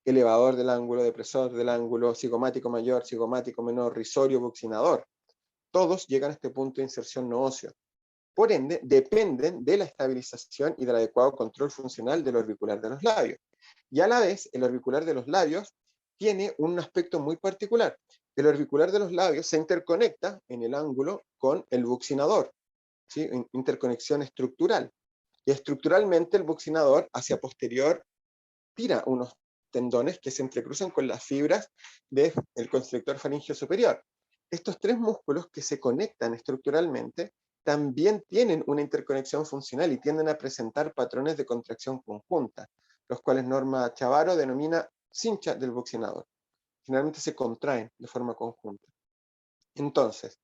elevador del ángulo, depresor del ángulo, cigomático mayor, cigomático menor, risorio, buccinador. Todos llegan a este punto de inserción no óseo. Por ende, dependen de la estabilización y del adecuado control funcional del orbicular de los labios. Y a la vez, el orbicular de los labios tiene un aspecto muy particular. El orbicular de los labios se interconecta en el ángulo con el buccinador, ¿sí? Interconexión estructural. Y estructuralmente el buccinador hacia posterior tira unos tendones que se entrecruzan con las fibras del constrictor faríngeo superior. Estos tres músculos que se conectan estructuralmente también tienen una interconexión funcional y tienden a presentar patrones de contracción conjunta, los cuales Norma Chavaro denomina cincha del buccinador. Generalmente se contraen de forma conjunta. Entonces,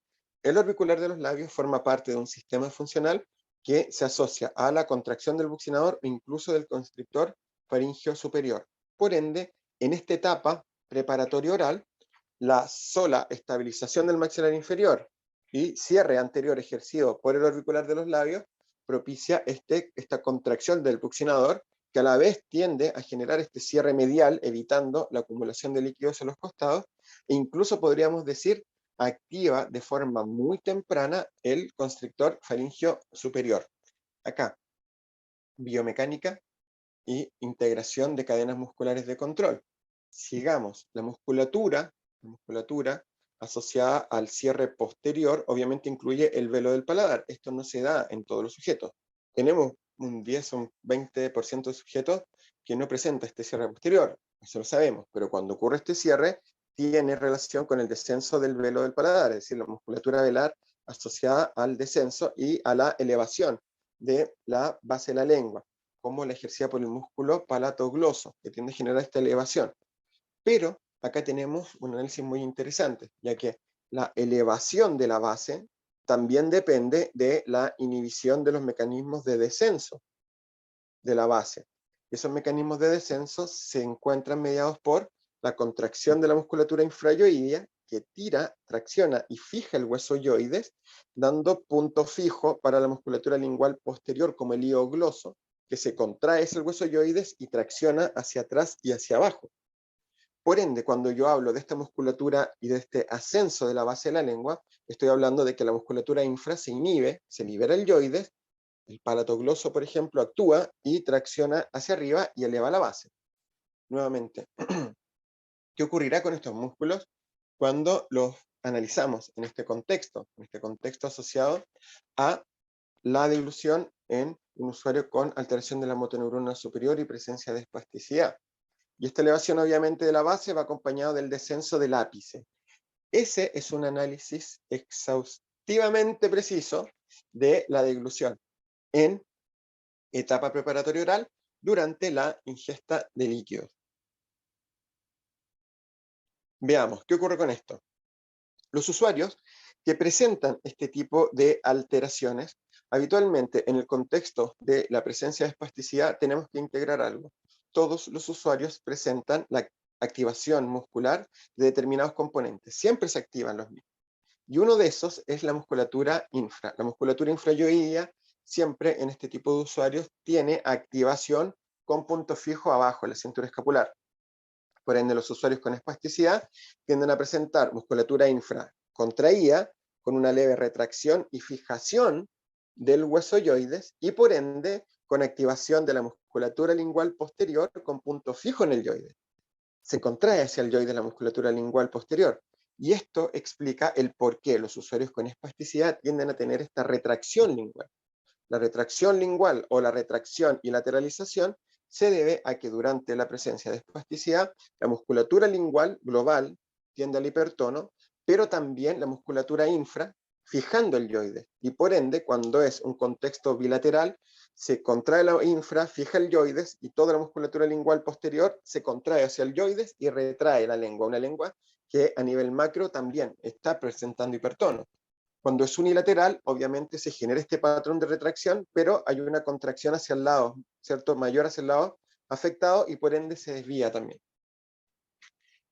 el orbicular de los labios forma parte de un sistema funcional que se asocia a la contracción del buccinador e incluso del constrictor faríngeo superior. Por ende, en esta etapa preparatoria oral, la sola estabilización del maxilar inferior y cierre anterior ejercido por el orbicular de los labios propicia esta contracción del buccinador, que a la vez tiende a generar este cierre medial, evitando la acumulación de líquidos en los costados, e incluso podríamos decir activa de forma muy temprana el constrictor faríngeo superior. Acá, biomecánica y integración de cadenas musculares de control. Sigamos, la musculatura asociada al cierre posterior obviamente incluye el velo del paladar. Esto no se da en todos los sujetos. Tenemos un 10 o un 20% de sujetos que no presenta este cierre posterior, eso lo sabemos, pero cuando ocurre este cierre tiene relación con el descenso del velo del paladar, es decir, la musculatura velar asociada al descenso y a la elevación de la base de la lengua, como la ejercida por el músculo palatogloso, que tiende a generar esta elevación. Pero acá tenemos un análisis muy interesante, ya que la elevación de la base también depende de la inhibición de los mecanismos de descenso de la base. Esos mecanismos de descenso se encuentran mediados por la contracción de la musculatura infrayoidea, que tira, tracciona y fija el hueso yoides, dando punto fijo para la musculatura lingual posterior, como el hilo gloso, que se contrae el hueso yoides y tracciona hacia atrás y hacia abajo. Por ende, cuando yo hablo de esta musculatura y de este ascenso de la base de la lengua, estoy hablando de que la musculatura infra se inhibe, se libera el yoides, el palatogloso, por ejemplo, actúa y tracciona hacia arriba y eleva la base. Nuevamente, ¿qué ocurrirá con estos músculos cuando los analizamos en este contexto asociado a la dilución en un usuario con alteración de la motoneurona superior y presencia de espasticidad? Y esta elevación obviamente de la base va acompañado del descenso del ápice. Ese es un análisis exhaustivamente preciso de la deglución en etapa preparatoria oral, durante la ingesta de líquidos. Veamos, ¿qué ocurre con esto? Los usuarios que presentan este tipo de alteraciones, habitualmente en el contexto de la presencia de espasticidad tenemos que integrar algo. Todos los usuarios presentan la activación muscular de determinados componentes, siempre se activan los mismos. Y uno de esos es la musculatura infra. La musculatura infrayoidea siempre en este tipo de usuarios tiene activación con punto fijo abajo en la cintura escapular. Por ende, los usuarios con espasticidad tienden a presentar musculatura infra contraída, con una leve retracción y fijación del hueso yoides, y por ende, con activación de la musculatura lingual posterior con punto fijo en el yoides. Se contrae hacia el yoides la musculatura lingual posterior. Y esto explica el por qué los usuarios con espasticidad tienden a tener esta retracción lingual. La retracción lingual o la retracción y lateralización se debe a que durante la presencia de espasticidad, la musculatura lingual global tiende al hipertono, pero también la musculatura infra, fijando el yoides. Y por ende, cuando es un contexto bilateral, se contrae la infra, fija el yoides, y toda la musculatura lingual posterior se contrae hacia el yoides y retrae la lengua. Una lengua que a nivel macro también está presentando hipertono. Cuando es unilateral, obviamente se genera este patrón de retracción, pero hay una contracción hacia el lado, ¿cierto? Mayor hacia el lado afectado, y por ende se desvía también.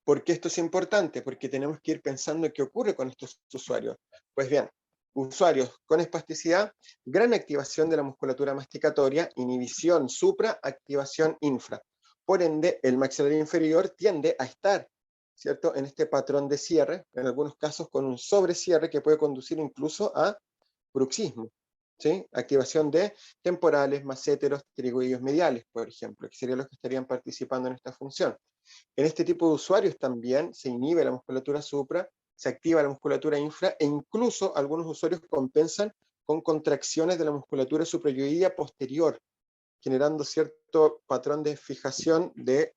¿Por qué esto es importante? Porque tenemos que ir pensando qué ocurre con estos usuarios. Pues bien, usuarios con espasticidad, gran activación de la musculatura masticatoria, inhibición supra, activación infra. Por ende, el maxilar inferior tiende a estar, ¿cierto?, en este patrón de cierre, en algunos casos con un sobrecierre que puede conducir incluso a bruxismo, ¿sí? Activación de temporales, masséteros, pterigoideos mediales, por ejemplo, que serían los que estarían participando en esta función. En este tipo de usuarios también se inhibe la musculatura supra, se activa la musculatura infra, e incluso algunos usuarios compensan con contracciones de la musculatura suprayoidea posterior, generando cierto patrón de fijación del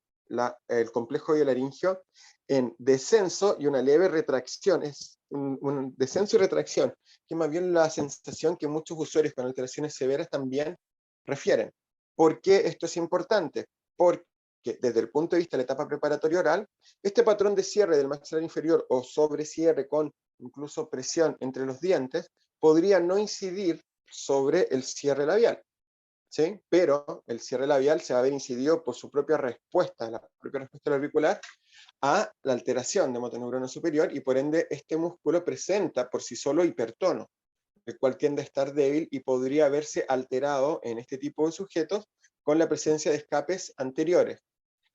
complejo biolaringio en descenso y una leve retracción. Es un descenso y retracción, que es más bien la sensación que muchos usuarios con alteraciones severas también refieren. ¿Por qué esto es importante? Porque desde el punto de vista de la etapa preparatoria oral, este patrón de cierre del maxilar inferior o sobrecierre con incluso presión entre los dientes podría no incidir sobre el cierre labial, ¿sí? Pero el cierre labial se va a ver incidido por su propia respuesta, la propia respuesta auricular, a la alteración de motoneurona superior, y por ende este músculo presenta por sí solo hipertono, el cual tiende a estar débil y podría verse alterado en este tipo de sujetos con la presencia de escapes anteriores.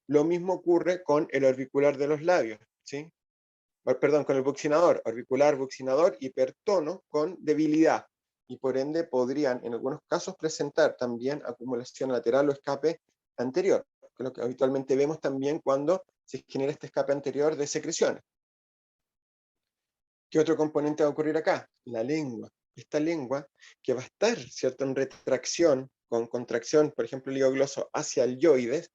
Lo mismo ocurre con el orbicular de los labios, ¿sí? Perdón, con el buccinador, orbicular, buccinador, hipertono con debilidad, y por ende podrían en algunos casos presentar también acumulación lateral o escape anterior, que es lo que habitualmente vemos también cuando se genera este escape anterior de secreciones. ¿Qué otro componente va a ocurrir acá? La lengua. Esta lengua que va a estar, ¿cierto?, en retracción, con contracción, por ejemplo, el hígado gloso hacia el yoides,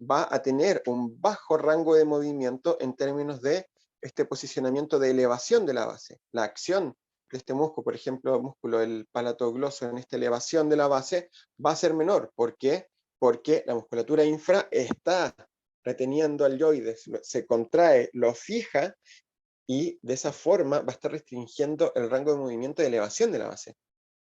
va a tener un bajo rango de movimiento en términos de este posicionamiento de elevación de la base. La acción de este músculo, por ejemplo, el músculo del palatogloso en esta elevación de la base, va a ser menor. ¿Por qué? Porque la musculatura infra está reteniendo al yoides, se contrae, lo fija, y de esa forma va a estar restringiendo el rango de movimiento de elevación de la base.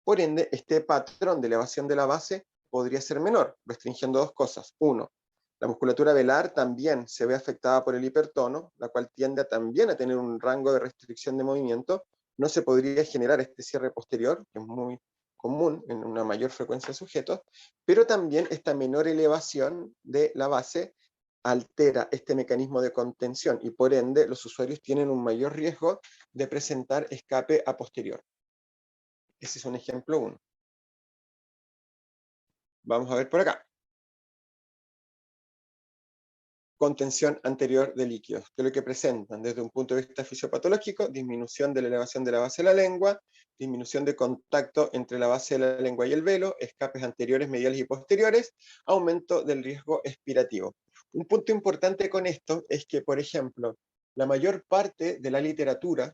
Por ende, este patrón de elevación de la base podría ser menor, restringiendo dos cosas. Uno, la musculatura velar también se ve afectada por el hipertono, la cual tiende también a tener un rango de restricción de movimiento. No se podría generar este cierre posterior, que es muy común en una mayor frecuencia de sujetos, pero también esta menor elevación de la base altera este mecanismo de contención, y por ende los usuarios tienen un mayor riesgo de presentar escape a posterior. Ese es un ejemplo 1. Vamos a ver por acá. Contención anterior de líquidos, que es lo que presentan desde un punto de vista fisiopatológico: disminución de la elevación de la base de la lengua, disminución de contacto entre la base de la lengua y el velo, escapes anteriores, mediales y posteriores, aumento del riesgo expirativo. Un punto importante con esto es que, por ejemplo, la mayor parte de la literatura,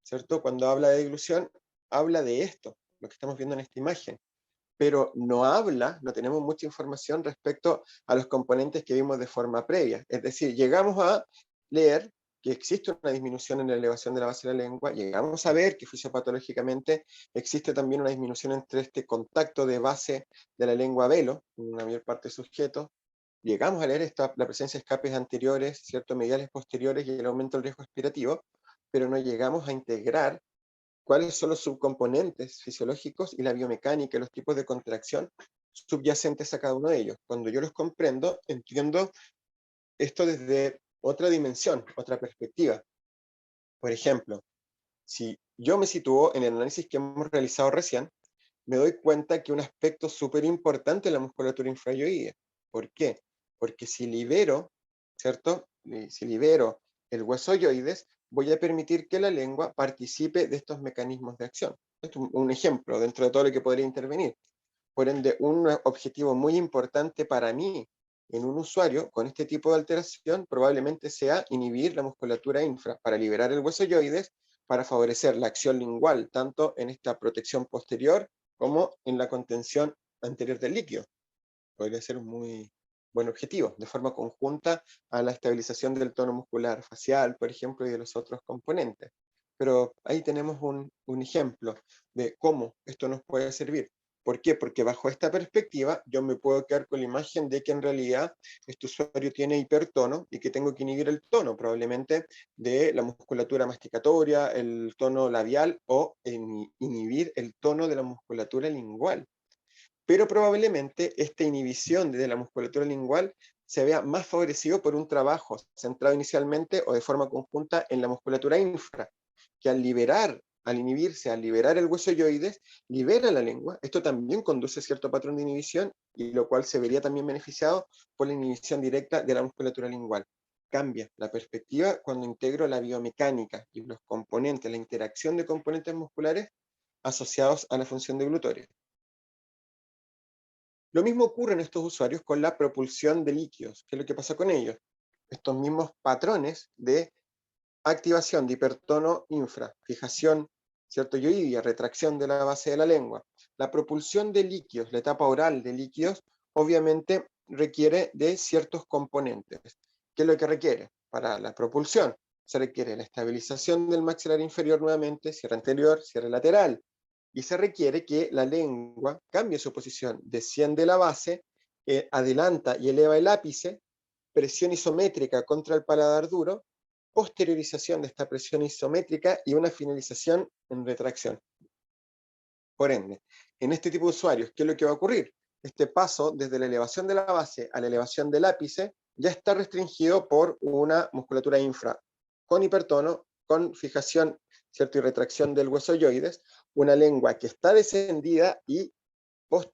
¿cierto?, cuando habla de deglución, habla de esto, lo que estamos viendo en esta imagen. pero no tenemos mucha información respecto a los componentes que vimos de forma previa. Es decir, llegamos a leer que existe una disminución en la elevación de la base de la lengua, llegamos a ver que fisiopatológicamente existe también una disminución entre este contacto de base de la lengua velo, en una mayor parte de sujetos, llegamos a leer la presencia de escapes anteriores, ¿cierto? Mediales posteriores y el aumento del riesgo expirativo, pero no llegamos a integrar cuáles son los subcomponentes fisiológicos y la biomecánica y los tipos de contracción subyacentes a cada uno de ellos. Cuando yo los comprendo, entiendo esto desde otra dimensión, otra perspectiva. Por ejemplo, si yo me sitúo en el análisis que hemos realizado recién, me doy cuenta que un aspecto súper importante es la musculatura infrayoidea. ¿Por qué? Porque si libero, ¿cierto? Si libero el hueso yoides, voy a permitir que la lengua participe de estos mecanismos de acción. Esto es un ejemplo dentro de todo lo que podría intervenir. Por ende, un objetivo muy importante para mí en un usuario con este tipo de alteración probablemente sea inhibir la musculatura infra para liberar el hueso yoides, para favorecer la acción lingual, tanto en esta protección posterior como en la contención anterior del líquido. Podría ser un muy buen objetivo, de forma conjunta a la estabilización del tono muscular facial, por ejemplo, y de los otros componentes. Pero ahí tenemos un ejemplo de cómo esto nos puede servir. ¿Por qué? Porque bajo esta perspectiva yo me puedo quedar con la imagen de que en realidad este usuario tiene hipertono y que tengo que inhibir el tono, probablemente de la musculatura masticatoria, el tono labial o inhibir el tono de la musculatura lingual. Pero probablemente esta inhibición de la musculatura lingual se vea más favorecido por un trabajo centrado inicialmente o de forma conjunta en la musculatura infra, que al inhibirse, al liberar el hueso yoides, libera la lengua. Esto también conduce a cierto patrón de inhibición, y lo cual se vería también beneficiado por la inhibición directa de la musculatura lingual. Cambia la perspectiva cuando integro la biomecánica y los componentes, la interacción de componentes musculares asociados a la función de glutorio. Lo mismo ocurre en estos usuarios con la propulsión de líquidos. ¿Qué es lo que pasa con ellos? Estos mismos patrones de activación de hipertono infra, fijación, ¿cierto? Yoidia, retracción de la base de la lengua. La propulsión de líquidos, la etapa oral de líquidos, obviamente requiere de ciertos componentes. ¿Qué es lo que requiere? Para la propulsión se requiere la estabilización del maxilar inferior nuevamente, cierre anterior, cierre lateral, y se requiere que la lengua cambie su posición, desciende la base, adelanta y eleva el ápice, presión isométrica contra el paladar duro, posteriorización de esta presión isométrica y una finalización en retracción. Por ende, en este tipo de usuarios, ¿qué es lo que va a ocurrir? Este paso desde la elevación de la base a la elevación del ápice ya está restringido por una musculatura infra con hipertono, con fijación, ¿cierto? Y retracción del hueso yoides, una lengua que está descendida y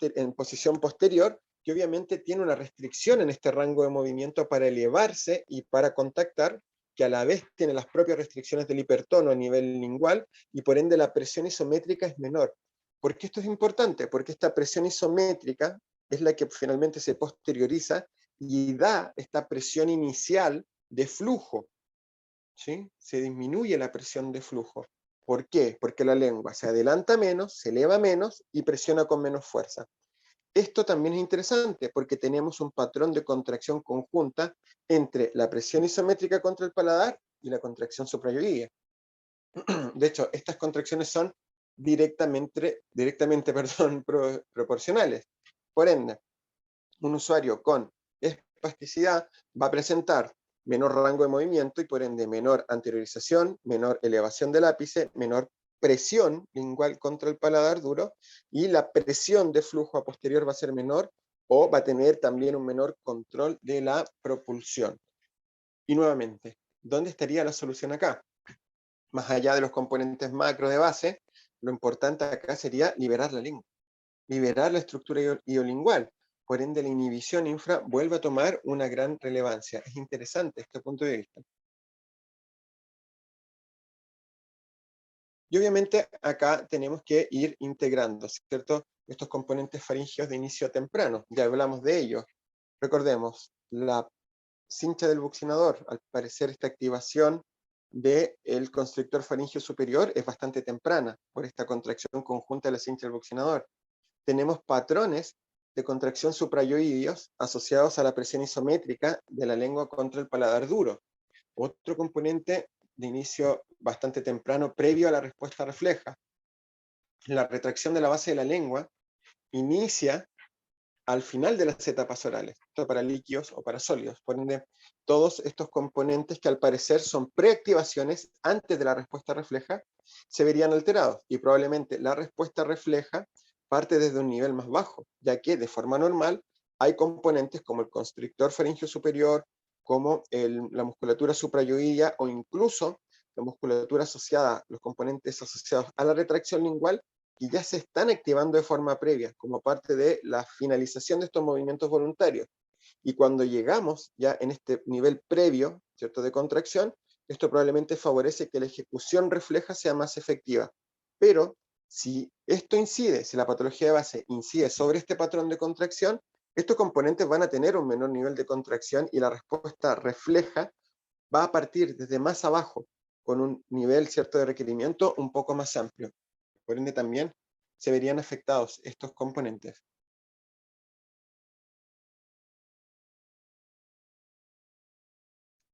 en posición posterior, que obviamente tiene una restricción en este rango de movimiento para elevarse y para contactar, que a la vez tiene las propias restricciones del hipertono a nivel lingual, y por ende la presión isométrica es menor. ¿Por qué esto es importante? Porque esta presión isométrica es la que finalmente se posterioriza y da esta presión inicial de flujo, ¿sí? Se disminuye la presión de flujo. ¿Por qué? Porque la lengua se adelanta menos, se eleva menos y presiona con menos fuerza. Esto también es interesante porque tenemos un patrón de contracción conjunta entre la presión isométrica contra el paladar y la contracción suprayoidea. De hecho, estas contracciones son directamente proporcionales. Por ende, un usuario con espasticidad va a presentar menor rango de movimiento y por ende menor anteriorización, menor elevación del ápice, menor presión lingual contra el paladar duro, y la presión de flujo a posterior va a ser menor o va a tener también un menor control de la propulsión. Y nuevamente, ¿dónde estaría la solución acá? Más allá de los componentes macro de base, lo importante acá sería liberar la lengua, liberar la estructura iolingual. Por ende, la inhibición infra vuelve a tomar una gran relevancia. Es interesante este punto de vista. Y obviamente acá tenemos que ir integrando, ¿cierto? Estos componentes faringeos de inicio temprano. Ya hablamos de ellos. Recordemos, la cincha del buccinador, al parecer esta activación del constrictor faríngeo superior es bastante temprana por esta contracción conjunta de la cincha del buccinador. tenemos patrones de contracción suprayoideos asociados a la presión isométrica de la lengua contra el paladar duro. Otro componente de inicio bastante temprano, previo a la respuesta refleja. La retracción de la base de la lengua inicia al final de las etapas orales, esto para líquidos o para sólidos. Por ende, todos estos componentes que al parecer son preactivaciones antes de la respuesta refleja, se verían alterados, y probablemente la respuesta refleja parte desde un nivel más bajo, ya que de forma normal hay componentes como el constrictor faríngeo superior, como la musculatura suprayoidea o incluso la musculatura asociada, los componentes asociados a la retracción lingual, y ya se están activando de forma previa, como parte de la finalización de estos movimientos voluntarios. Y cuando llegamos ya en este nivel previo, ¿cierto?, de contracción, esto probablemente favorece que la ejecución refleja sea más efectiva. Pero si esto incide, si la patología de base incide sobre este patrón de contracción, estos componentes van a tener un menor nivel de contracción y la respuesta refleja va a partir desde más abajo, con un nivel, ¿cierto?, de requerimiento un poco más amplio. Por ende, también se verían afectados estos componentes.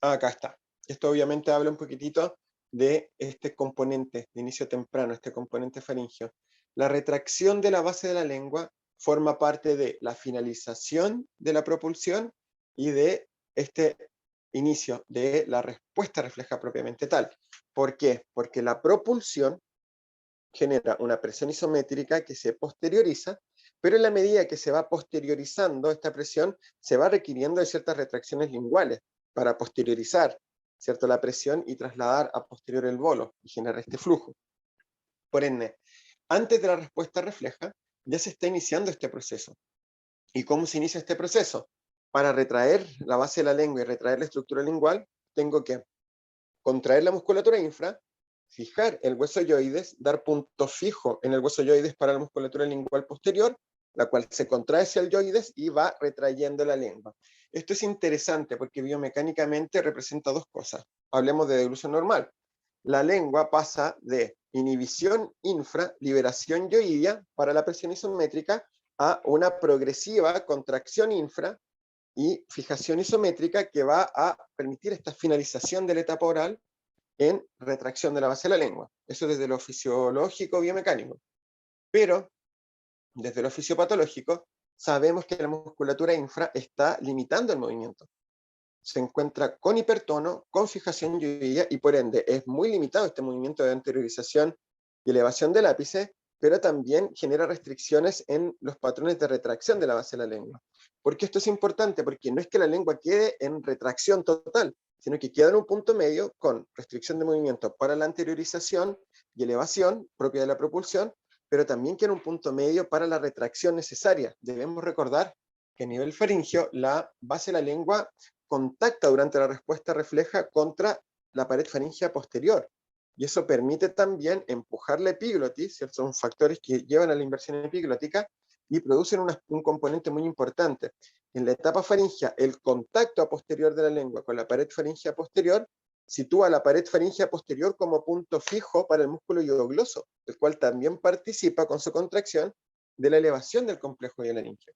Acá está. Esto obviamente habla un poquitito de este componente de inicio temprano, este componente faríngeo. La retracción de la base de la lengua forma parte de la finalización de la propulsión y de este inicio de la respuesta refleja propiamente tal. ¿Por qué? Porque la propulsión genera una presión isométrica que se posterioriza, pero en la medida que se va posteriorizando esta presión, se va requiriendo de ciertas retracciones linguales para posteriorizar, ¿cierto?, la presión y trasladar a posterior el bolo y generar este flujo. Por ende, antes de la respuesta refleja, ya se está iniciando este proceso. ¿Y cómo se inicia este proceso? Para retraer la base de la lengua y retraer la estructura lingual, tengo que contraer la musculatura infra, fijar el hueso yoides, dar punto fijo en el hueso yoides para la musculatura lingual posterior, la cual se contrae hacia el yoides y va retrayendo la lengua. Esto es interesante porque biomecánicamente representa dos cosas. Hablemos de deglución normal. La lengua pasa de inhibición infra, liberación yoidea para la presión isométrica, a una progresiva contracción infra y fijación isométrica que va a permitir esta finalización de la etapa oral en retracción de la base de la lengua. Eso desde lo fisiológico biomecánico. Pero desde lo fisiopatológico sabemos que la musculatura infra está limitando el movimiento. Se encuentra con hipertono, con fijación yoidea y por ende es muy limitado este movimiento de anteriorización y elevación del ápice, pero también genera restricciones en los patrones de retracción de la base de la lengua. ¿Por qué esto es importante? Porque no es que la lengua quede en retracción total, sino que queda en un punto medio con restricción de movimiento para la anteriorización y elevación propia de la propulsión, pero también queda en un punto medio para la retracción necesaria. Debemos recordar que a nivel faríngeo la base de la lengua contacta durante la respuesta refleja contra la pared faríngea posterior. Y eso permite también empujar la epiglotis, ¿cierto? Son factores que llevan a la inversión epiglótica y producen un componente muy importante. En la etapa faríngea, el contacto a posterior de la lengua con la pared faríngea posterior sitúa la pared faríngea posterior como punto fijo para el músculo hiogloso, el cual también participa con su contracción de la elevación del complejo hiolaríngeo.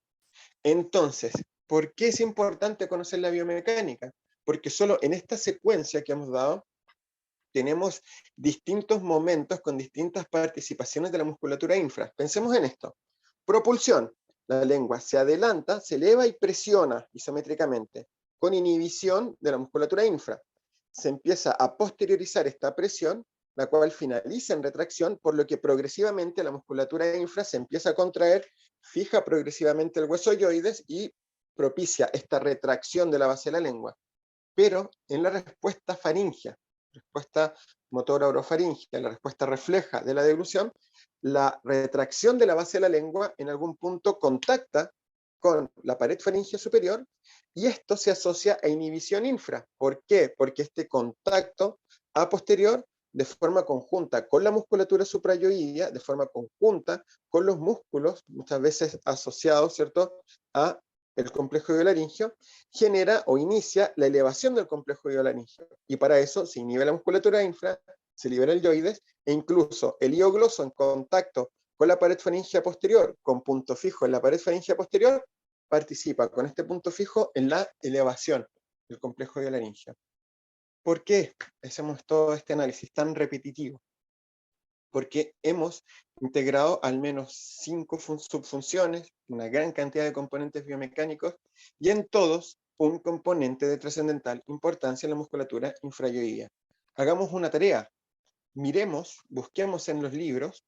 Entonces, ¿por qué es importante conocer la biomecánica? Porque solo en esta secuencia que hemos dado tenemos distintos momentos con distintas participaciones de la musculatura infra. Pensemos en esto. Propulsión. La lengua se adelanta, se eleva y presiona isométricamente, con inhibición de la musculatura infra. Se empieza a posteriorizar esta presión, la cual finaliza en retracción, por lo que progresivamente la musculatura infra se empieza a contraer, fija progresivamente el hueso yoides y propicia esta retracción de la base de la lengua. Pero en la respuesta faríngea, respuesta motora orofaríngea, la respuesta refleja de la deglución, la retracción de la base de la lengua en algún punto contacta con la pared faríngea superior y esto se asocia a inhibición infra. ¿Por qué? Porque este contacto a posterior, de forma conjunta con la musculatura suprayoidea, de forma conjunta con los músculos, muchas veces asociados, ¿cierto?, a el complejo hiolaríngeo, genera o inicia la elevación del complejo hiolaríngeo. Y para eso se inhibe la musculatura infra, se libera el yoides, e incluso el hiogloso en contacto con la pared faríngea posterior, con punto fijo en la pared faríngea posterior, participa con este punto fijo en la elevación del complejo de laringe. ¿Por qué hacemos todo este análisis tan repetitivo? Porque hemos integrado al menos 5 subfunciones, una gran cantidad de componentes biomecánicos, y en todos un componente de trascendental importancia en la musculatura infrayoidea. Hagamos una tarea, miremos, busquemos en los libros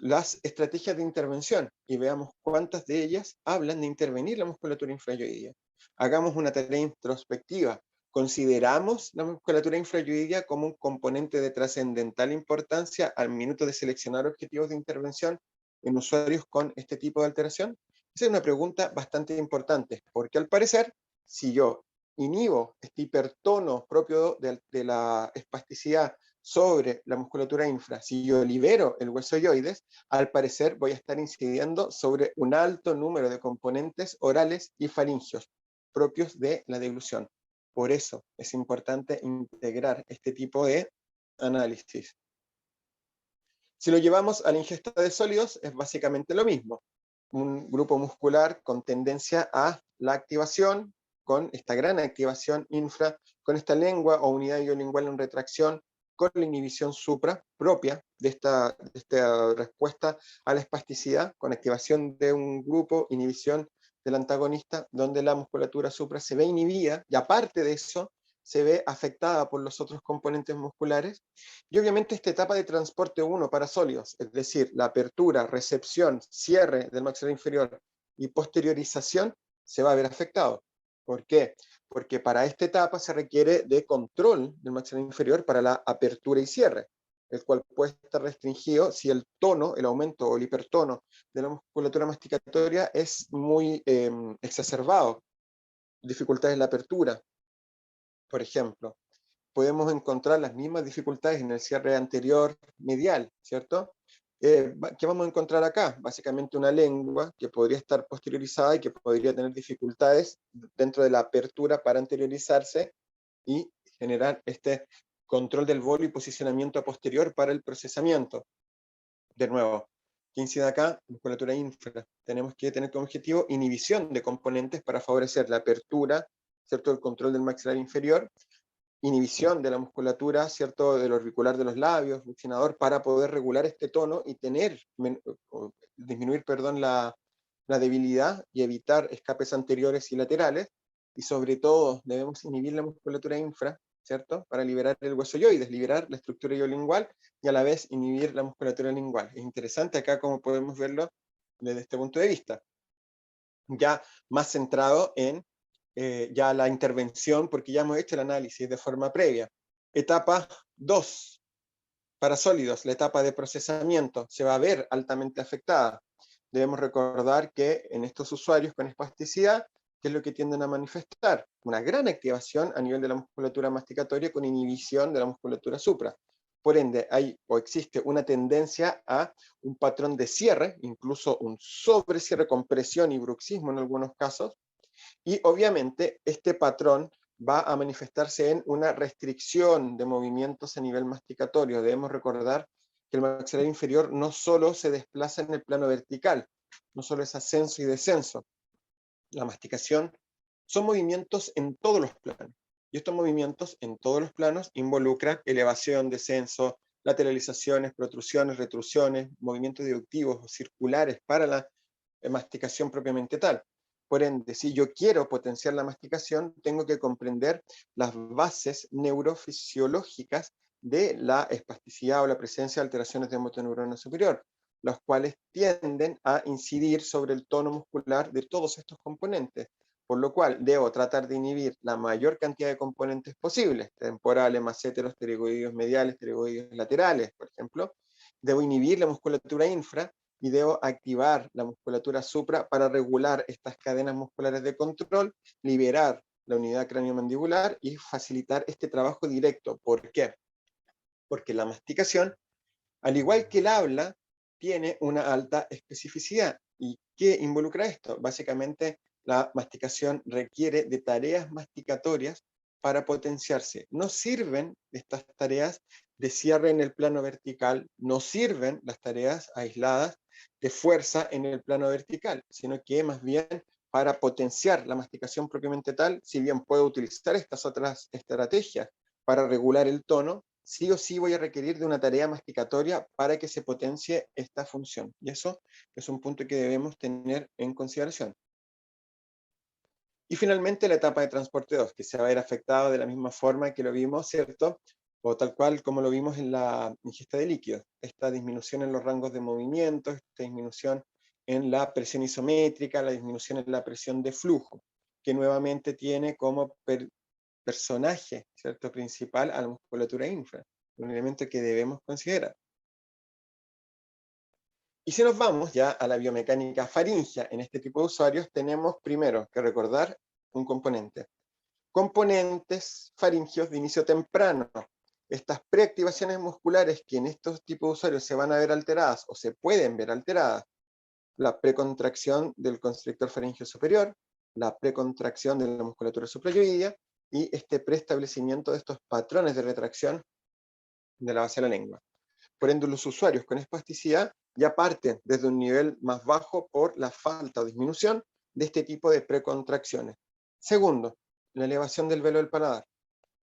las estrategias de intervención y veamos cuántas de ellas hablan de intervenir la musculatura infrayoidea. Hagamos una tarea introspectiva. ¿Consideramos la musculatura infrayoidea como un componente de trascendental importancia al minuto de seleccionar objetivos de intervención en usuarios con este tipo de alteración? Esa es una pregunta bastante importante, porque al parecer, si yo inhibo este hipertono propio de la espasticidad sobre la musculatura infra, si yo libero el hueso yoides, al parecer voy a estar incidiendo sobre un alto número de componentes orales y faringios propios de la deglución. Por eso es importante integrar este tipo de análisis. Si lo llevamos a la ingesta de sólidos, es básicamente lo mismo. Un grupo muscular con tendencia a la activación, con esta gran activación infra, con esta lengua o unidad biolingual en retracción, con la inhibición supra propia de esta respuesta a la espasticidad, con activación de un grupo, inhibición del antagonista, donde la musculatura supra se ve inhibida, y aparte de eso, se ve afectada por los otros componentes musculares, y obviamente esta etapa de transporte 1 para sólidos, es decir, la apertura, recepción, cierre del maxilar inferior y posteriorización, se va a ver afectado. ¿Por qué? Porque para esta etapa se requiere de control del maxilar inferior para la apertura y cierre, el cual puede estar restringido si el tono, el aumento o el hipertono de la musculatura masticatoria es muy exacerbado. Dificultades en la apertura, por ejemplo. Podemos encontrar las mismas dificultades en el cierre anterior medial, ¿cierto? ¿Qué vamos a encontrar acá? Básicamente una lengua que podría estar posteriorizada y que podría tener dificultades dentro de la apertura para anteriorizarse y generar este control del bolo y posicionamiento a posterior para el procesamiento. De nuevo, ¿qué incide acá? Musculatura infra. Tenemos que tener como objetivo inhibición de componentes para favorecer la apertura, ¿cierto? El control del maxilar inferior, inhibición de la musculatura, ¿cierto? Del orbicular de los labios, buccinador, para poder regular este tono y disminuir, perdón, la debilidad y evitar escapes anteriores y laterales. Y sobre todo, debemos inhibir la musculatura infra, ¿cierto? Para liberar el hueso yoides, liberar la estructura iolingual y a la vez inhibir la musculatura lingual. Es interesante acá como podemos verlo desde este punto de vista. Ya más centrado en ya la intervención, porque ya hemos hecho el análisis de forma previa. Etapa 2, para sólidos, la etapa de procesamiento se va a ver altamente afectada. Debemos recordar que en estos usuarios con espasticidad, ¿qué es lo que tienden a manifestar? Una gran activación a nivel de la musculatura masticatoria con inhibición de la musculatura supra. Por ende, hay o existe una tendencia a un patrón de cierre, incluso un sobrecierre con presión y bruxismo en algunos casos, y obviamente este patrón va a manifestarse en una restricción de movimientos a nivel masticatorio. Debemos recordar que el maxilar inferior no solo se desplaza en el plano vertical, no solo es ascenso y descenso. La masticación son movimientos en todos los planos. Y estos movimientos en todos los planos involucran elevación, descenso, lateralizaciones, protrusiones, retrusiones, movimientos deductivos o circulares para la masticación propiamente tal. Por ende, si yo quiero potenciar la masticación, tengo que comprender las bases neurofisiológicas de la espasticidad o la presencia de alteraciones de motoneurona superior, los cuales tienden a incidir sobre el tono muscular de todos estos componentes, por lo cual debo tratar de inhibir la mayor cantidad de componentes posibles, temporales, masséteros, pterygoideos mediales, pterygoideos laterales, por ejemplo. Debo inhibir la musculatura infra y debo activar la musculatura supra para regular estas cadenas musculares de control, liberar la unidad craniomandibular y facilitar este trabajo directo. ¿Por qué? Porque la masticación, al igual que el habla, tiene una alta especificidad. ¿Y qué involucra esto? Básicamente, la masticación requiere de tareas masticatorias para potenciarse. No sirven estas tareas de cierre en el plano vertical, no sirven las tareas aisladas de fuerza en el plano vertical, sino que más bien para potenciar la masticación propiamente tal, si bien puedo utilizar estas otras estrategias para regular el tono, sí o sí voy a requerir de una tarea masticatoria para que se potencie esta función. Y eso es un punto que debemos tener en consideración. Y finalmente la etapa de transporte 2, que se va a ver afectada de la misma forma que lo vimos, ¿cierto? O tal cual como lo vimos en la ingesta de líquidos. Esta disminución en los rangos de movimiento, esta disminución en la presión isométrica, la disminución en la presión de flujo, que nuevamente tiene como personaje, ¿cierto?, principal a la musculatura infra, un elemento que debemos considerar. Y si nos vamos ya a la biomecánica faríngea en este tipo de usuarios, tenemos primero que recordar un componente. Componentes faringios de inicio temprano. Estas preactivaciones musculares que en estos tipos de usuarios se van a ver alteradas o se pueden ver alteradas. La precontracción del constrictor faríngeo superior, la precontracción de la musculatura suprayoidea y este preestablecimiento de estos patrones de retracción de la base de la lengua. Por ende, los usuarios con espasticidad ya parten desde un nivel más bajo por la falta o disminución de este tipo de precontracciones. Segundo, la elevación del velo del paladar.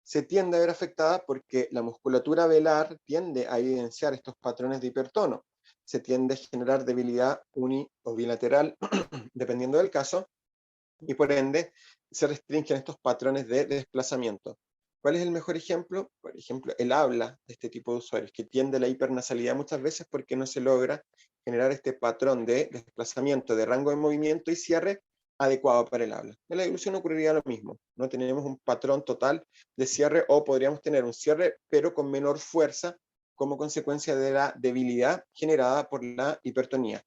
Se tiende a ver afectada porque la musculatura velar tiende a evidenciar estos patrones de hipertono. Se tiende a generar debilidad uni o bilateral, dependiendo del caso, y por ende se restringen estos patrones de desplazamiento. ¿Cuál es el mejor ejemplo? Por ejemplo, el habla de este tipo de usuarios, que tiende a la hipernasalidad muchas veces porque no se logra generar este patrón de desplazamiento, de rango de movimiento y cierre adecuado para el habla. En la deglución ocurriría lo mismo, no tenemos un patrón total de cierre o podríamos tener un cierre pero con menor fuerza como consecuencia de la debilidad generada por la hipertonía.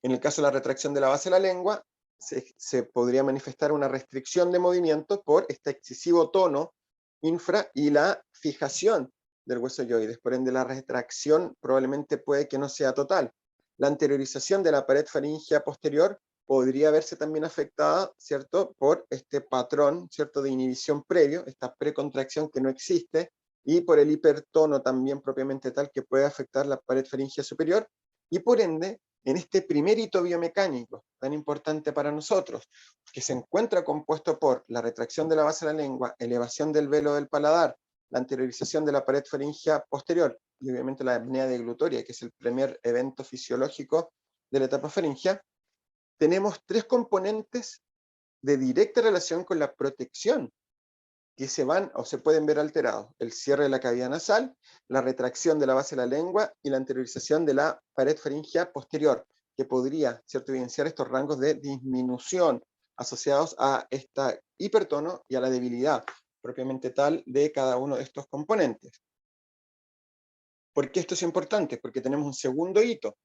En el caso de la retracción de la base de la lengua, se podría manifestar una restricción de movimiento por este excesivo tono infra y la fijación del hueso yoides. Por ende, la retracción probablemente puede que no sea total. La anteriorización de la pared faríngea posterior podría verse también afectada, ¿cierto?, por este patrón, ¿cierto?, de inhibición previo, esta precontracción que no existe, y por el hipertono también propiamente tal que puede afectar la pared faríngea superior, y por ende, en este primer hito biomecánico tan importante para nosotros, que se encuentra compuesto por la retracción de la base de la lengua, elevación del velo del paladar, la anteriorización de la pared faríngea posterior y obviamente la apnea deglutoria, que es el primer evento fisiológico de la etapa faríngea, tenemos tres componentes de directa relación con la protección que se van o se pueden ver alterados: el cierre de la cavidad nasal, la retracción de la base de la lengua y la anteriorización de la pared faríngea posterior, que podría, ¿cierto?, evidenciar estos rangos de disminución asociados a esta hipertono y a la debilidad propiamente tal de cada uno de estos componentes. ¿Por qué esto es importante? Porque tenemos un segundo hito,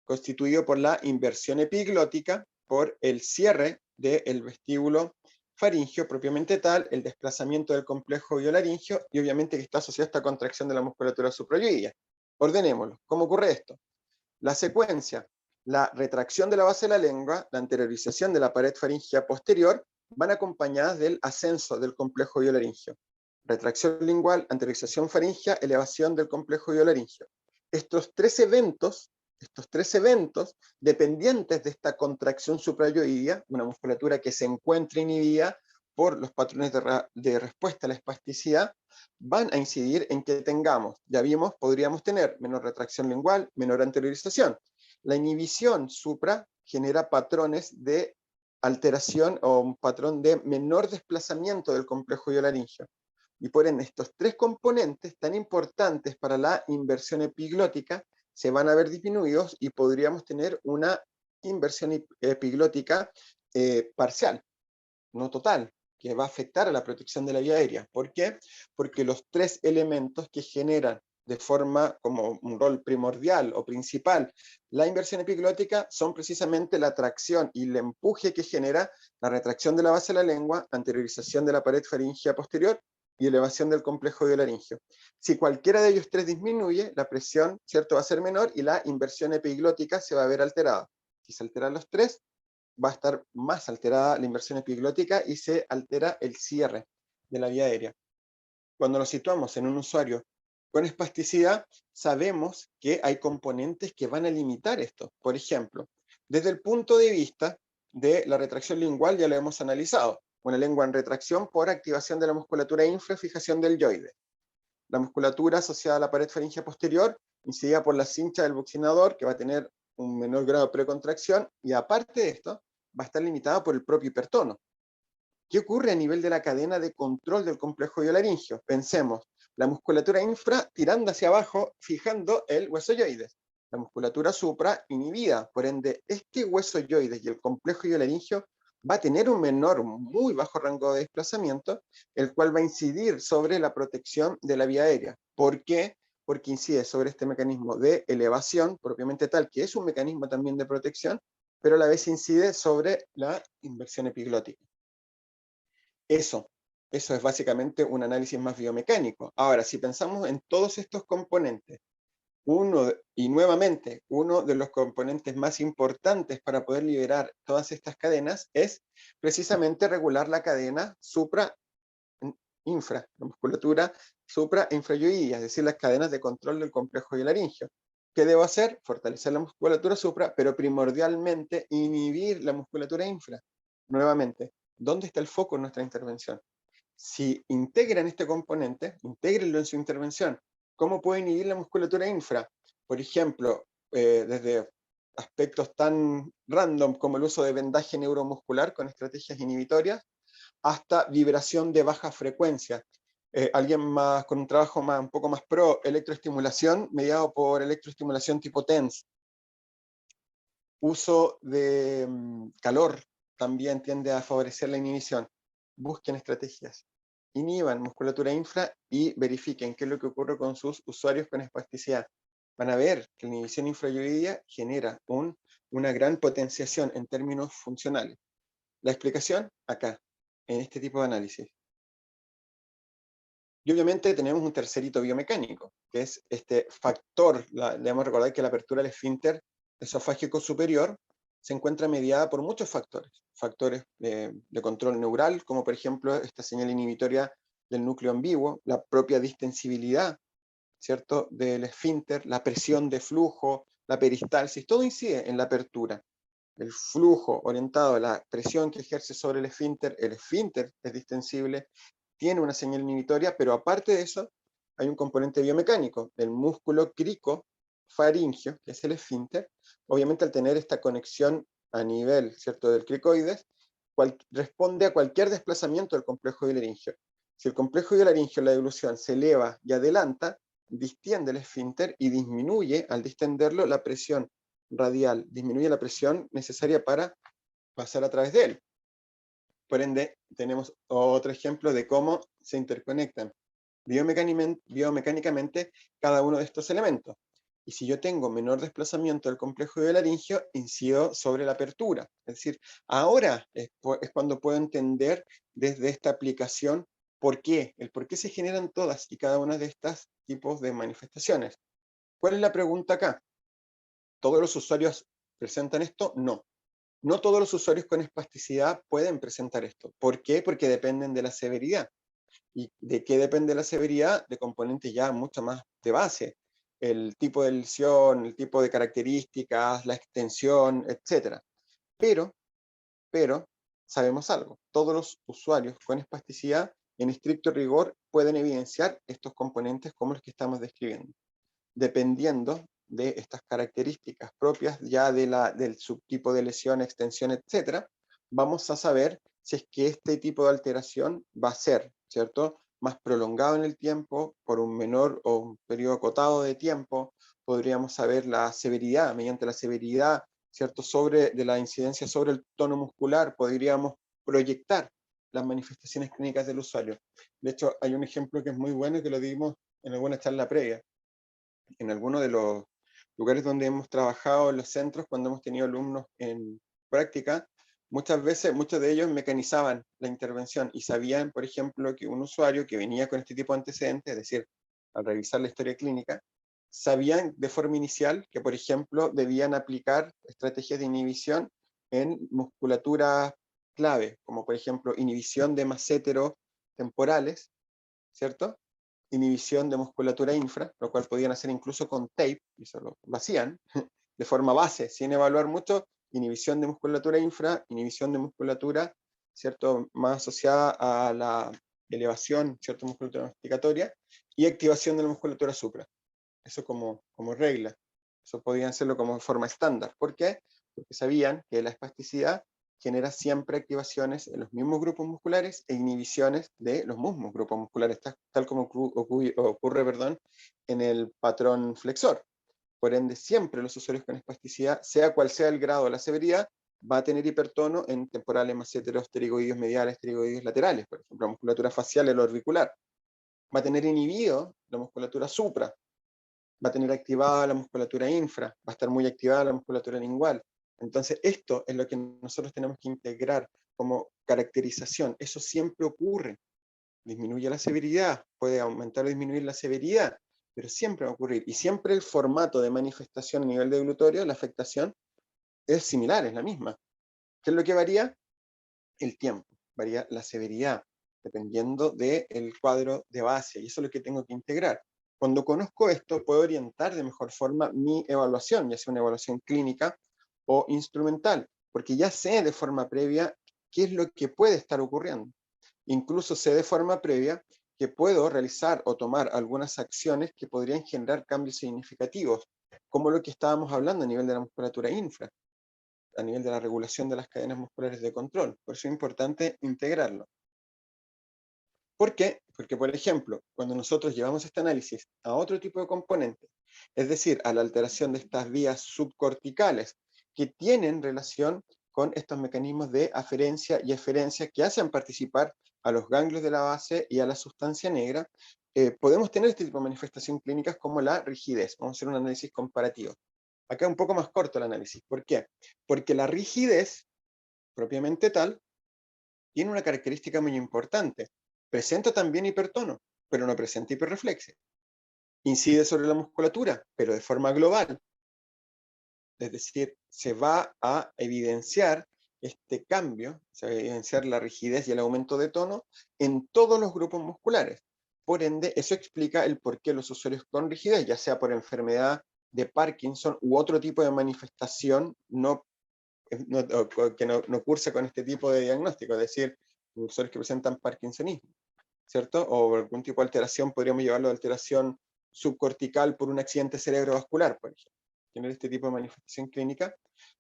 constituido por la inversión epiglótica, por el cierre del vestíbulo faringio propiamente tal, el desplazamiento del complejo biolaringio y obviamente que está asociado a esta contracción de la musculatura suprayoidea. Ordenémoslo. ¿Cómo ocurre esto? La secuencia: la retracción de la base de la lengua, la anteriorización de la pared faríngea posterior, van acompañadas del ascenso del complejo biolaringio. Retracción lingual, anteriorización faríngea, elevación del complejo biolaringio. Estos tres eventos, dependientes de esta contracción suprayoidea, una musculatura que se encuentra inhibida por los patrones de respuesta a la espasticidad, van a incidir en que tengamos, ya vimos, podríamos tener menor retracción lingual, menor anteriorización. La inhibición supra genera patrones de alteración o un patrón de menor desplazamiento del complejo biolaringio. Y por ende, estos tres componentes tan importantes para la inversión epiglótica se van a ver disminuidos y podríamos tener una inversión epiglótica parcial, no total, que va a afectar a la protección de la vía aérea. ¿Por qué? Porque los tres elementos que generan de forma como un rol primordial o principal la inversión epiglótica son precisamente la tracción y el empuje que genera la retracción de la base de la lengua, anteriorización de la pared faríngea posterior y elevación del complejo biolaringio. Si cualquiera de ellos tres disminuye, la presión, ¿cierto?, va a ser menor y la inversión epiglótica se va a ver alterada. Si se alteran los tres, va a estar más alterada la inversión epiglótica y se altera el cierre de la vía aérea. Cuando nos situamos en un usuario con espasticidad, sabemos que hay componentes que van a limitar esto. Por ejemplo, desde el punto de vista de la retracción lingual, ya lo hemos analizado. Una lengua en retracción por activación de la musculatura infra, fijación del yoide. La musculatura asociada a la pared faríngea posterior, incidida por la cincha del buccinador, que va a tener un menor grado de precontracción, y aparte de esto, va a estar limitada por el propio hipertono. ¿Qué ocurre a nivel de la cadena de control del complejo biolaringio? Pensemos, la musculatura infra tirando hacia abajo, fijando el hueso yoides. La musculatura supra inhibida, por ende, este hueso yoides y el complejo biolaringio va a tener un menor, muy bajo rango de desplazamiento, el cual va a incidir sobre la protección de la vía aérea. ¿Por qué? Porque incide sobre este mecanismo de elevación, propiamente tal, que es un mecanismo también de protección, pero a la vez incide sobre la inversión epiglótica. Eso es básicamente un análisis más biomecánico. Ahora, si pensamos en todos estos componentes, nuevamente, uno de los componentes más importantes para poder liberar todas estas cadenas es precisamente regular la cadena supra-infra, la musculatura supra e infrayoidia, es decir, las cadenas de control del complejo biolaringio. ¿Qué debo hacer? Fortalecer la musculatura supra, pero primordialmente inhibir la musculatura infra. Nuevamente, ¿dónde está el foco en nuestra intervención? Si integran este componente, intégrenlo en su intervención. ¿Cómo puede inhibir la musculatura infra? Por ejemplo, desde aspectos tan random como el uso de vendaje neuromuscular con estrategias inhibitorias, hasta vibración de baja frecuencia. Alguien más con un trabajo un poco más pro, electroestimulación, mediado por electroestimulación tipo TENS. Uso de calor también tiende a favorecer la inhibición. Busquen estrategias. Inhiban musculatura infra y verifiquen qué es lo que ocurre con sus usuarios con espasticidad. Van a ver que la inhibición infrayoidia genera una gran potenciación en términos funcionales. La explicación acá, en este tipo de análisis. Y obviamente tenemos un tercerito biomecánico, que es este factor. Debemos recordar que la apertura del esfínter esofágico superior se encuentra mediada por muchos factores. Factores de control neural, como por ejemplo esta señal inhibitoria del núcleo ambiguo, la propia distensibilidad, ¿cierto?, del esfínter, la presión de flujo, la peristalsis, todo incide en la apertura. El flujo orientado a la presión que ejerce sobre el esfínter es distensible, tiene una señal inhibitoria, pero aparte de eso, hay un componente biomecánico, el músculo cricofaringio, que es el esfínter. Obviamente al tener esta conexión a nivel, ¿cierto?, del cricoides, responde a cualquier desplazamiento del complejo bilaringio. Si el complejo bilaringio en la dilución se eleva y adelanta, distiende el esfínter y disminuye, al distenderlo, la presión radial, disminuye la presión necesaria para pasar a través de él. Por ende, tenemos otro ejemplo de cómo se interconectan biomecánicamente cada uno de estos elementos. Y si yo tengo menor desplazamiento del complejo biolaringio, incido sobre la apertura. Es decir, ahora es cuando puedo entender desde esta aplicación el por qué se generan todas y cada una de estas tipos de manifestaciones. ¿Cuál es la pregunta acá? ¿Todos los usuarios presentan esto? No. No todos los usuarios con espasticidad pueden presentar esto. ¿Por qué? Porque dependen de la severidad. ¿Y de qué depende la severidad? De componentes ya mucho más de base. El tipo de lesión, el tipo de características, la extensión, etc. Pero, sabemos algo. Todos los usuarios con espasticidad, en estricto rigor, pueden evidenciar estos componentes como los que estamos describiendo, dependiendo de estas características propias ya del subtipo de lesión, extensión, etc., vamos a saber si es que este tipo de alteración va a ser, ¿cierto?, más prolongado en el tiempo, por un menor o un periodo acotado de tiempo. Podríamos saber la severidad, mediante la severidad, ¿cierto?, de la incidencia sobre el tono muscular, podríamos proyectar las manifestaciones clínicas del usuario. De hecho, hay un ejemplo que es muy bueno y que lo dimos en alguna charla previa. En algunos de los lugares donde hemos trabajado en los centros, cuando hemos tenido alumnos en práctica, muchas veces, muchos de ellos mecanizaban la intervención y sabían, por ejemplo, que un usuario que venía con este tipo de antecedentes, es decir, al revisar la historia clínica, sabían de forma inicial que, por ejemplo, debían aplicar estrategias de inhibición en musculatura clave, como por ejemplo inhibición de masséteros temporales, ¿cierto?, inhibición de musculatura infra, lo cual podían hacer incluso con tape, y eso lo hacían, de forma base, sin evaluar mucho, inhibición de musculatura infra, inhibición de musculatura, ¿cierto?, más asociada a la elevación, ¿cierto?, musculatura masticatoria, y activación de la musculatura supra. Eso como regla. Eso podían hacerlo como forma estándar. ¿Por qué? Porque sabían que la espasticidad genera siempre activaciones en los mismos grupos musculares e inhibiciones de los mismos grupos musculares, tal como ocurre, perdón, en el patrón flexor. Por ende, siempre los usuarios con espasticidad, sea cual sea el grado o la severidad, va a tener hipertono en temporales maseteros, pterigoides mediales, pterigoides laterales, por ejemplo, la musculatura facial y la orbicular. Va a tener inhibido la musculatura supra, va a tener activada la musculatura infra, va a estar muy activada la musculatura lingual. Entonces, esto es lo que nosotros tenemos que integrar como caracterización. Eso siempre ocurre. Disminuye la severidad, puede aumentar o disminuir la severidad, pero siempre va a ocurrir. Y siempre el formato de manifestación a nivel de glutorio, la afectación, es similar, es la misma. ¿Qué es lo que varía? El tiempo, varía la severidad, dependiendo del cuadro de base, y eso es lo que tengo que integrar. Cuando conozco esto, puedo orientar de mejor forma mi evaluación, ya sea una evaluación clínica o instrumental, porque ya sé de forma previa qué es lo que puede estar ocurriendo. Incluso sé de forma previa que puedo realizar o tomar algunas acciones que podrían generar cambios significativos, como lo que estábamos hablando a nivel de la musculatura infra, a nivel de la regulación de las cadenas musculares de control. Por eso es importante integrarlo. ¿Por qué? Porque, por ejemplo, cuando nosotros llevamos este análisis a otro tipo de componente, es decir, a la alteración de estas vías subcorticales que tienen relación con estos mecanismos de aferencia y eferencia que hacen participar a los ganglios de la base y a la sustancia negra, podemos tener este tipo de manifestaciones clínicas como la rigidez. Vamos a hacer un análisis comparativo. Acá es un poco más corto el análisis. ¿Por qué? Porque la rigidez, propiamente tal, tiene una característica muy importante. Presenta también hipertono, pero no presenta hiperreflexia. Incide sobre la musculatura, pero de forma global. Es decir, se va a evidenciar este cambio, se va a evidenciar la rigidez y el aumento de tono en todos los grupos musculares. Por ende, eso explica el por qué los usuarios con rigidez, ya sea por enfermedad de Parkinson u otro tipo de manifestación que no cursa con este tipo de diagnóstico, es decir, usuarios que presentan parkinsonismo, ¿cierto? O algún tipo de alteración, podríamos llevarlo de alteración subcortical por un accidente cerebrovascular, por ejemplo. Tener este tipo de manifestación clínica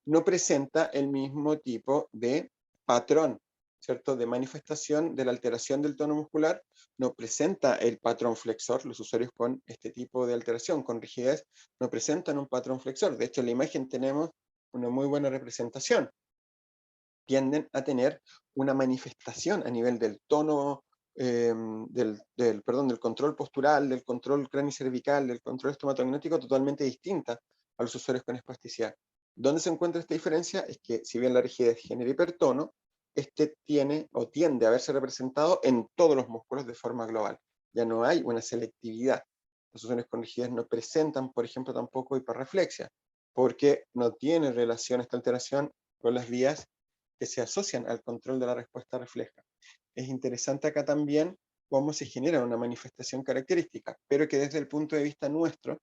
no presenta el mismo tipo de patrón, ¿cierto? De manifestación de la alteración del tono muscular, no presenta el patrón flexor. Los usuarios con este tipo de alteración, con rigidez, no presentan un patrón flexor. De hecho, en la imagen tenemos una muy buena representación. Tienden a tener una manifestación a nivel del tono, del control postural, del control cráneo-cervical, del control estomatognático totalmente distinta a los usuarios con espasticidad. ¿Dónde se encuentra esta diferencia? Es que si bien la rigidez genera hipertono, este tiene o tiende a verse representado en todos los músculos de forma global. Ya no hay una selectividad. Los usuarios con rigidez no presentan, por ejemplo, tampoco hiperreflexia, porque no tiene relación esta alteración con las vías que se asocian al control de la respuesta refleja. Es interesante acá también cómo se genera una manifestación característica, pero que desde el punto de vista nuestro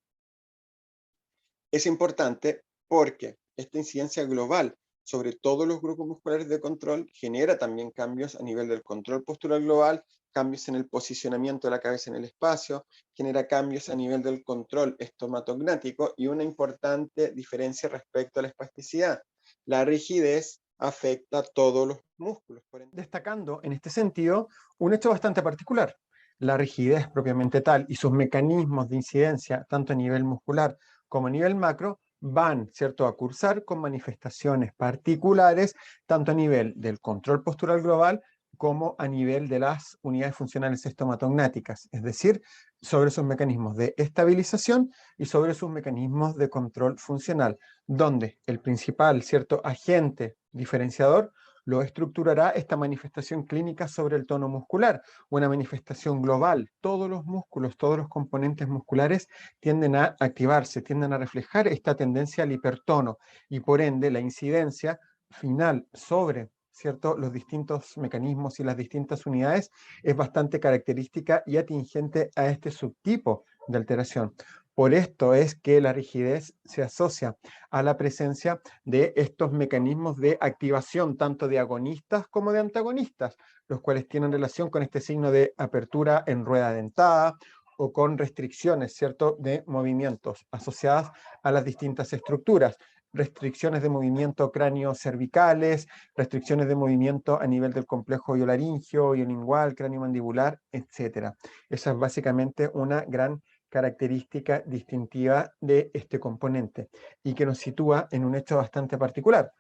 es importante porque esta incidencia global sobre todos los grupos musculares de control genera también cambios a nivel del control postural global, cambios en el posicionamiento de la cabeza en el espacio, genera cambios a nivel del control estomatognático y una importante diferencia respecto a la espasticidad. La rigidez afecta a todos los músculos. Destacando en este sentido un hecho bastante particular. La rigidez propiamente tal y sus mecanismos de incidencia, tanto a nivel muscular como a nivel macro, van, ¿cierto?, a cursar con manifestaciones particulares, tanto a nivel del control postural global como a nivel de las unidades funcionales estomatognáticas, es decir, sobre sus mecanismos de estabilización y sobre sus mecanismos de control funcional, donde el principal, ¿cierto?, agente diferenciador lo estructurará esta manifestación clínica sobre el tono muscular, una manifestación global. Todos los músculos, todos los componentes musculares tienden a activarse, tienden a reflejar esta tendencia al hipertono y por ende la incidencia final sobre ¿cierto?, los distintos mecanismos y las distintas unidades, es bastante característica y atingente a este subtipo de alteración. Por esto es que la rigidez se asocia a la presencia de estos mecanismos de activación, tanto de agonistas como de antagonistas, los cuales tienen relación con este signo de apertura en rueda dentada o con restricciones, ¿cierto?, de movimientos asociadas a las distintas estructuras. Restricciones de movimiento cráneo-cervicales, restricciones de movimiento a nivel del complejo iolaringio, iolingual, cráneo-mandibular, etc. Esa es básicamente una gran característica distintiva de este componente y que nos sitúa en un hecho bastante particular.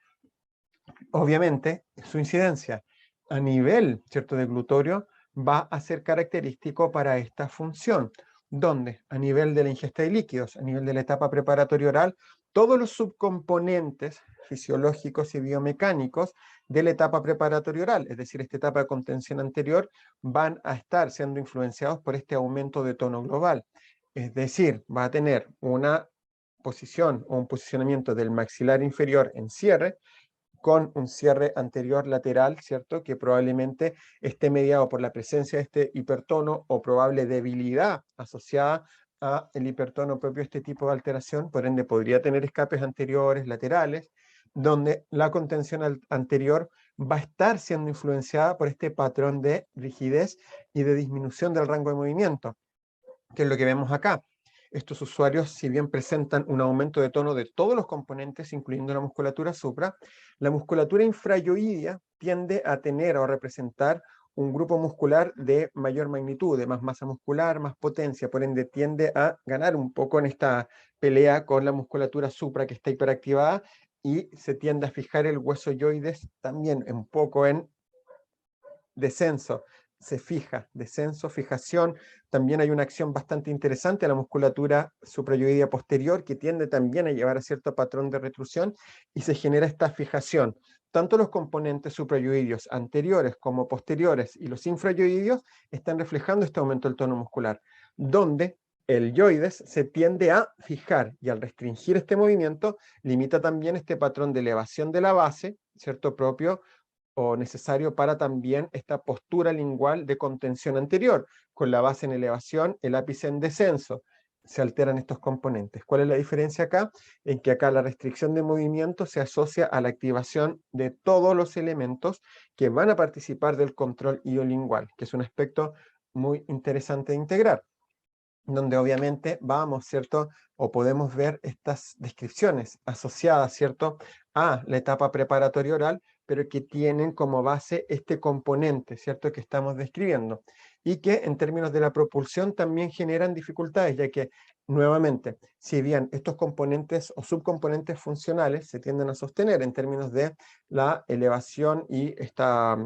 Obviamente, su incidencia a nivel, ¿cierto?, de glutorio va a ser característico para esta función, donde a nivel de la ingesta de líquidos, a nivel de la etapa preparatoria oral, todos los subcomponentes fisiológicos y biomecánicos de la etapa preparatoria oral, es decir, esta etapa de contención anterior, van a estar siendo influenciados por este aumento de tono global. Es decir, va a tener una posición o un posicionamiento del maxilar inferior en cierre, con un cierre anterior lateral, ¿cierto?, que probablemente esté mediado por la presencia de este hipertono o probable debilidad asociada a el hipertono propio de este tipo de alteración, por ende podría tener escapes anteriores, laterales, donde la contención anterior va a estar siendo influenciada por este patrón de rigidez y de disminución del rango de movimiento, que es lo que vemos acá. Estos usuarios, si bien presentan un aumento de tono de todos los componentes, incluyendo la musculatura supra, la musculatura infrayoidea tiende a tener o a representar un grupo muscular de mayor magnitud, de más masa muscular, más potencia, por ende tiende a ganar un poco en esta pelea con la musculatura supra que está hiperactivada, y se tiende a fijar el hueso yoides también un poco en descenso. Se fija, descenso, fijación. También hay una acción bastante interesante a la musculatura suprayoidea posterior que tiende también a llevar a cierto patrón de retrusión y se genera esta fijación. Tanto los componentes suprayoideos anteriores como posteriores y los infrayoideos están reflejando este aumento del tono muscular, donde el yoides se tiende a fijar y al restringir este movimiento limita también este patrón de elevación de la base, ¿cierto?, propio o necesario para también esta postura lingual de contención anterior, con la base en elevación, el ápice en descenso. Se alteran estos componentes. ¿Cuál es la diferencia acá? En que acá la restricción de movimiento se asocia a la activación de todos los elementos que van a participar del control iolingual, que es un aspecto muy interesante de integrar, donde obviamente vamos, ¿cierto?, o podemos ver estas descripciones asociadas, ¿cierto?, a la etapa preparatoria oral, pero que tienen como base este componente, ¿cierto?, que estamos describiendo, y que en términos de la propulsión también generan dificultades, ya que, nuevamente, si bien estos componentes o subcomponentes funcionales se tienden a sostener en términos de la elevación y esta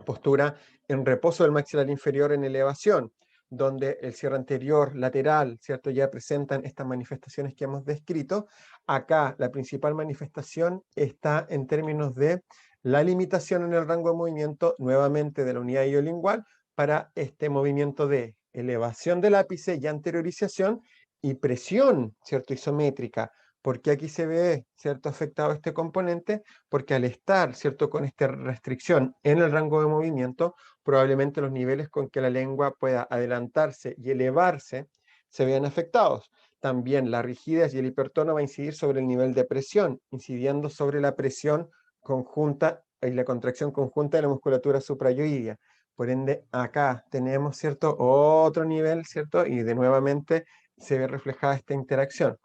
postura en reposo del maxilar inferior en elevación, donde el cierre anterior, lateral, ¿cierto?, ya presentan estas manifestaciones que hemos descrito. Acá la principal manifestación está en términos de la limitación en el rango de movimiento, nuevamente de la unidad iolingual, para este movimiento de elevación del ápice y anteriorización y presión, ¿cierto?, isométrica. ¿Por qué aquí se ve, ¿cierto?, afectado este componente? Porque al estar, ¿cierto?, con esta restricción en el rango de movimiento, probablemente los niveles con que la lengua pueda adelantarse y elevarse se vean afectados. También la rigidez y el hipertono va a incidir sobre el nivel de presión, incidiendo sobre la presión conjunta y la contracción conjunta de la musculatura suprayoidea. Por ende, acá tenemos, ¿cierto?, otro nivel, ¿cierto?, y de nuevamente se ve reflejada esta interacción.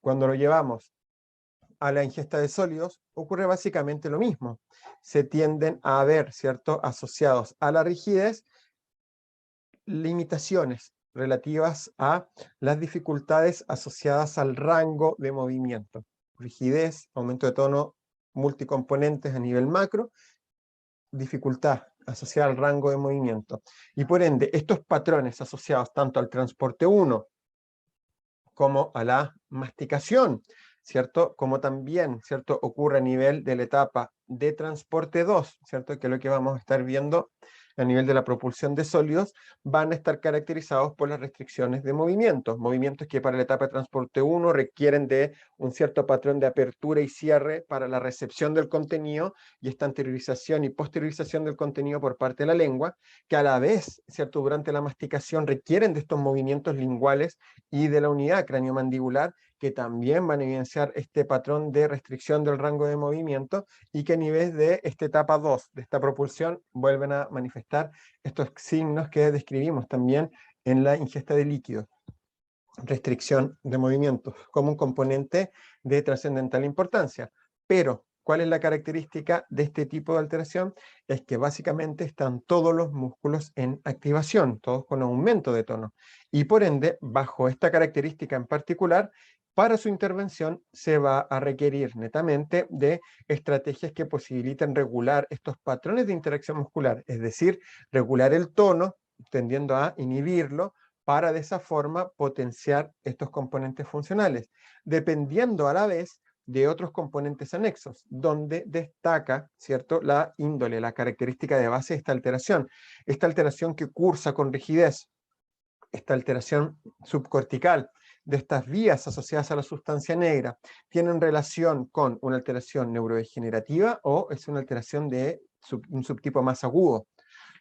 Cuando lo llevamos a la ingesta de sólidos, ocurre básicamente lo mismo. Se tienden a ver, ¿cierto?, asociados a la rigidez, limitaciones relativas a las dificultades asociadas al rango de movimiento. Rigidez, aumento de tono, multicomponentes a nivel macro, dificultad asociada al rango de movimiento. Y por ende, estos patrones asociados tanto al transporte 1 como a la masticación, ¿cierto? Como también, ¿cierto?, ocurre a nivel de la etapa de transporte 2, ¿cierto?, que es lo que vamos a estar viendo a nivel de la propulsión de sólidos, van a estar caracterizados por las restricciones de movimientos que para la etapa de transporte 1 requieren de un cierto patrón de apertura y cierre para la recepción del contenido y esta anteriorización y posteriorización del contenido por parte de la lengua, que a la vez, ¿cierto?, durante la masticación requieren de estos movimientos linguales y de la unidad craniomandibular, que también van a evidenciar este patrón de restricción del rango de movimiento y que a nivel de esta etapa 2 de esta propulsión vuelven a manifestar estos signos que describimos también en la ingesta de líquidos. Restricción de movimientos como un componente de trascendental importancia. Pero, ¿cuál es la característica de este tipo de alteración? Es que básicamente están todos los músculos en activación, todos con aumento de tono. Y por ende, bajo esta característica en particular, para su intervención se va a requerir netamente de estrategias que posibiliten regular estos patrones de interacción muscular, es decir, regular el tono, tendiendo a inhibirlo, para de esa forma potenciar estos componentes funcionales, dependiendo a la vez de otros componentes anexos, donde destaca, ¿cierto?, la índole, la característica de base de esta alteración que cursa con rigidez, esta alteración subcortical de estas vías asociadas a la sustancia negra, tienen relación con una alteración neurodegenerativa o es una alteración de un subtipo más agudo.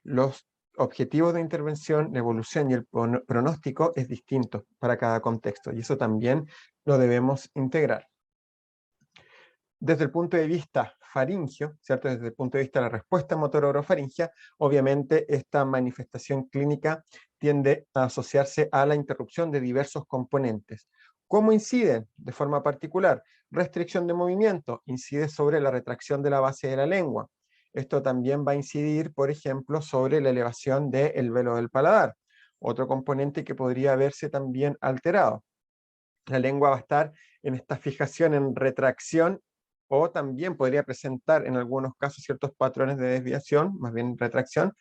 Los objetivos de intervención, la evolución y el pronóstico es distinto para cada contexto y eso también lo debemos integrar. Desde el punto de vista faringio, ¿cierto? Desde el punto de vista de la respuesta motora orofaringia, obviamente esta manifestación clínica tiende a asociarse a la interrupción de diversos componentes. ¿Cómo inciden? De forma particular, restricción de movimiento, incide sobre la retracción de la base de la lengua. Esto también va a incidir, por ejemplo, sobre la elevación del velo del paladar, otro componente que podría verse también alterado. La lengua va a estar en esta fijación en retracción o también podría presentar en algunos casos ciertos patrones de desviación, más bien retracción,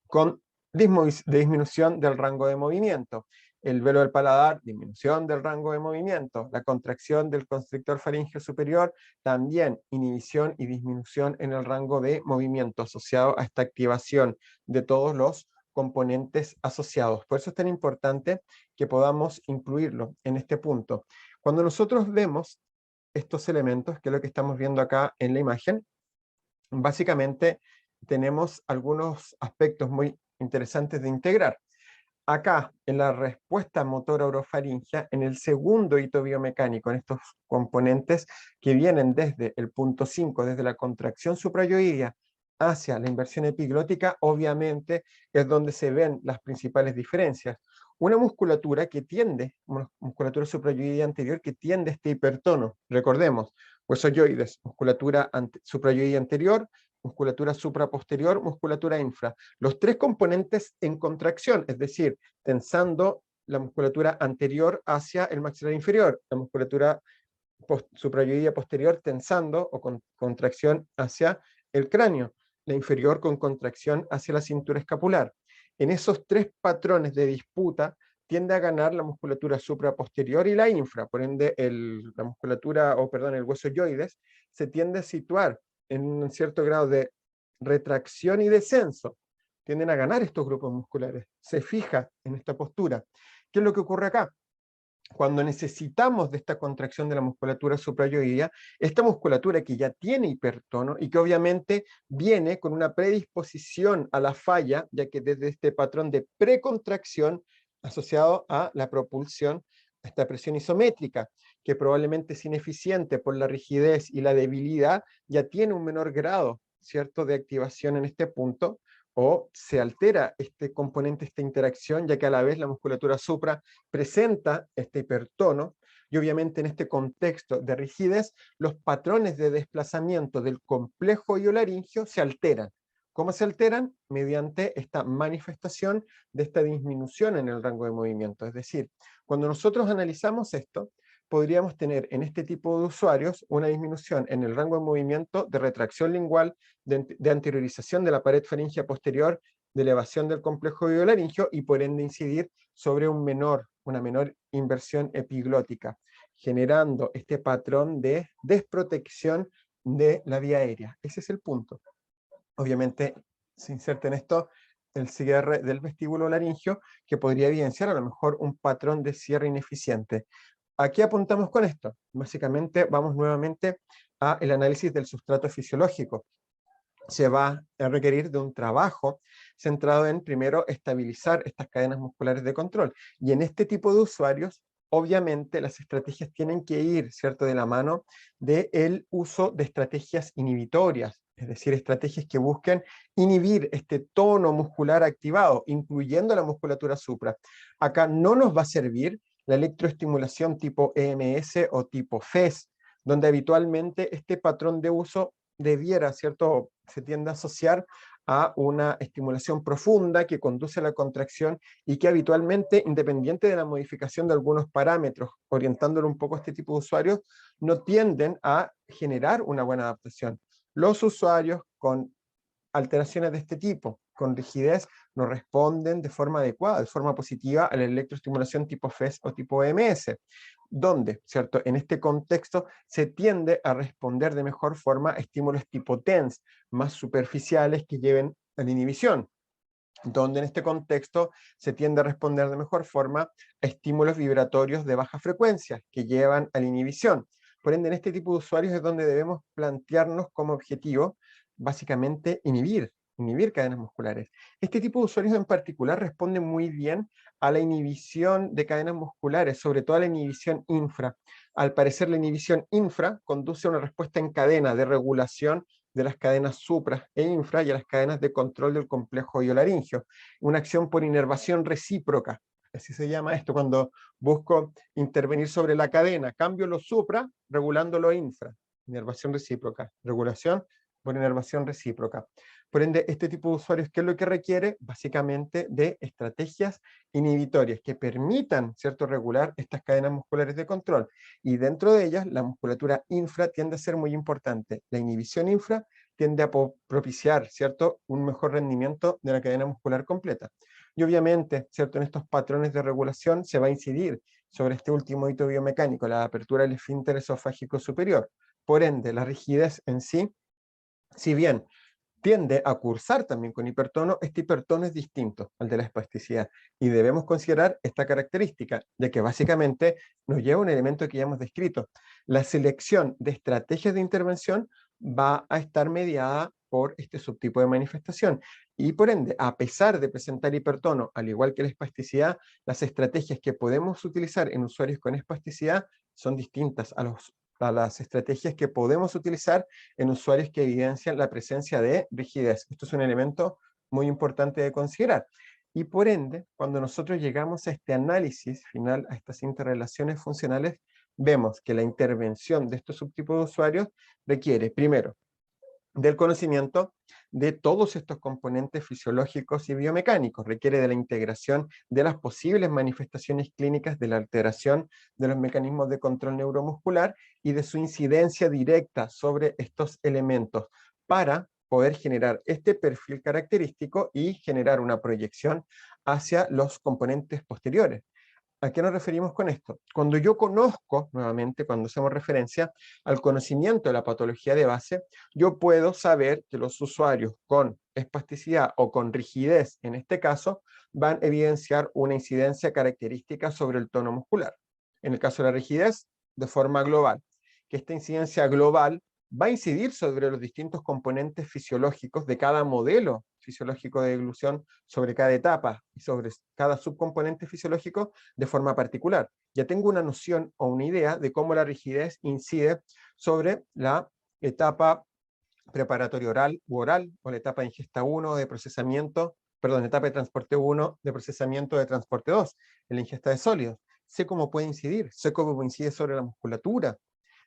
con disminución del rango de movimiento. El velo del paladar, disminución del rango de movimiento. La contracción del constrictor faríngeo superior, también inhibición y disminución en el rango de movimiento asociado a esta activación de todos los componentes asociados. Por eso es tan importante que podamos incluirlo en este punto. Cuando nosotros vemos estos elementos, que es lo que estamos viendo acá en la imagen, básicamente tenemos algunos aspectos muy interesantes de integrar. Acá, en la respuesta motora orofaringia, en el segundo hito biomecánico, en estos componentes que vienen desde el punto 5, desde la contracción suprayoidea hacia la inversión epiglótica, obviamente es donde se ven las principales diferencias. Una musculatura que tiende, una musculatura suprayoidea anterior que tiende a este hipertono. Recordemos, huesoyoides, musculatura suprayoidea anterior, musculatura supraposterior, musculatura infra. Los tres componentes en contracción, es decir, tensando la musculatura anterior hacia el maxilar inferior, la musculatura suprayoidea posterior tensando o con contracción hacia el cráneo, la inferior con contracción hacia la cintura escapular. En esos tres patrones de disputa tiende a ganar la musculatura supraposterior y la infra, por ende la musculatura, el hueso yoides, se tiende a situar en un cierto grado de retracción y descenso. Tienden a ganar estos grupos musculares. Se fija en esta postura. ¿Qué es lo que ocurre acá? Cuando necesitamos de esta contracción de la musculatura suprayoidea, esta musculatura que ya tiene hipertono y que obviamente viene con una predisposición a la falla, ya que desde este patrón de precontracción asociado a la propulsión, a esta presión isométrica, que probablemente es ineficiente por la rigidez y la debilidad, ya tiene un menor grado, ¿cierto?, de activación en este punto, o se altera este componente, esta interacción, ya que a la vez la musculatura supra presenta este hipertono, y obviamente en este contexto de rigidez, los patrones de desplazamiento del complejo iolaringio se alteran. ¿Cómo se alteran? Mediante esta manifestación de esta disminución en el rango de movimiento. Es decir, cuando nosotros analizamos esto, podríamos tener en este tipo de usuarios una disminución en el rango de movimiento de retracción lingual, de anteriorización de la pared faríngea posterior, de elevación del complejo biolaringio y por ende incidir sobre una menor inversión epiglótica, generando este patrón de desprotección de la vía aérea. Ese es el punto. Obviamente se inserta en esto el cierre del vestíbulo laringio, que podría evidenciar a lo mejor un patrón de cierre ineficiente. ¿A qué apuntamos con esto? Básicamente vamos nuevamente al análisis del sustrato fisiológico. Se va a requerir de un trabajo centrado en, primero, estabilizar estas cadenas musculares de control. Y en este tipo de usuarios, obviamente, las estrategias tienen que ir, ¿cierto?, de la mano del uso de estrategias inhibitorias, es decir, estrategias que busquen inhibir este tono muscular activado, incluyendo la musculatura supra. Acá no nos va a servir la electroestimulación tipo EMS o tipo FES, donde habitualmente este patrón de uso debiera, ¿cierto?, se tiende a asociar a una estimulación profunda que conduce a la contracción y que habitualmente, independiente de la modificación de algunos parámetros, orientándolo un poco a este tipo de usuarios, no tienden a generar una buena adaptación. Los usuarios con alteraciones de este tipo, con rigidez, no responden de forma adecuada, de forma positiva a la electroestimulación tipo FES o tipo EMS, donde, ¿cierto?, en este contexto se tiende a responder de mejor forma a estímulos tipo TENS, más superficiales que lleven a la inhibición, donde en este contexto se tiende a responder de mejor forma a estímulos vibratorios de baja frecuencia que llevan a la inhibición. Por ende, en este tipo de usuarios es donde debemos plantearnos como objetivo básicamente inhibir cadenas musculares. Este tipo de usuarios en particular responden muy bien a la inhibición de cadenas musculares, sobre todo a la inhibición infra. Al parecer, la inhibición infra conduce a una respuesta en cadena de regulación de las cadenas supra e infra y a las cadenas de control del complejo oiolaringio. Una acción por inervación recíproca. Así se llama esto cuando busco intervenir sobre la cadena. Cambio lo supra, regulando lo infra. Inervación recíproca. Regulación por inervación recíproca. Por ende, este tipo de usuarios, ¿qué es lo que requiere? Básicamente de estrategias inhibitorias que permitan, ¿cierto?, regular estas cadenas musculares de control. Y dentro de ellas, la musculatura infra tiende a ser muy importante. La inhibición infra tiende a propiciar, ¿cierto?, un mejor rendimiento de la cadena muscular completa. Y obviamente, ¿cierto?, en estos patrones de regulación se va a incidir sobre este último hito biomecánico, la apertura del esfínter esofágico superior. Por ende, la rigidez en sí, si bien tiende a cursar también con hipertono, este hipertono es distinto al de la espasticidad y debemos considerar esta característica, de que básicamente nos lleva a un elemento que ya hemos descrito. La selección de estrategias de intervención va a estar mediada por este subtipo de manifestación y por ende, a pesar de presentar hipertono, al igual que la espasticidad, las estrategias que podemos utilizar en usuarios con espasticidad son distintas a las estrategias que podemos utilizar en usuarios que evidencian la presencia de rigidez. Esto es un elemento muy importante de considerar. Y por ende, cuando nosotros llegamos a este análisis final, a estas interrelaciones funcionales, vemos que la intervención de estos subtipos de usuarios requiere, primero, del conocimiento de todos estos componentes fisiológicos y biomecánicos, requiere de la integración de las posibles manifestaciones clínicas de la alteración de los mecanismos de control neuromuscular y de su incidencia directa sobre estos elementos para poder generar este perfil característico y generar una proyección hacia los componentes posteriores. ¿A qué nos referimos con esto? Cuando yo conozco, nuevamente, cuando hacemos referencia al conocimiento de la patología de base, yo puedo saber que los usuarios con espasticidad o con rigidez, en este caso, van a evidenciar una incidencia característica sobre el tono muscular. En el caso de la rigidez, de forma global. Que esta incidencia global va a incidir sobre los distintos componentes fisiológicos de cada modelo fisiológico de eglusión, sobre cada etapa y sobre cada subcomponente fisiológico de forma particular. Ya tengo una noción o una idea de cómo la rigidez incide sobre la etapa preparatoria oral u oral, o la etapa de ingesta 1 de procesamiento, perdón, etapa de transporte 1 de procesamiento de transporte 2, en la ingesta de sólidos. Sé cómo puede incidir, sé cómo incide sobre la musculatura,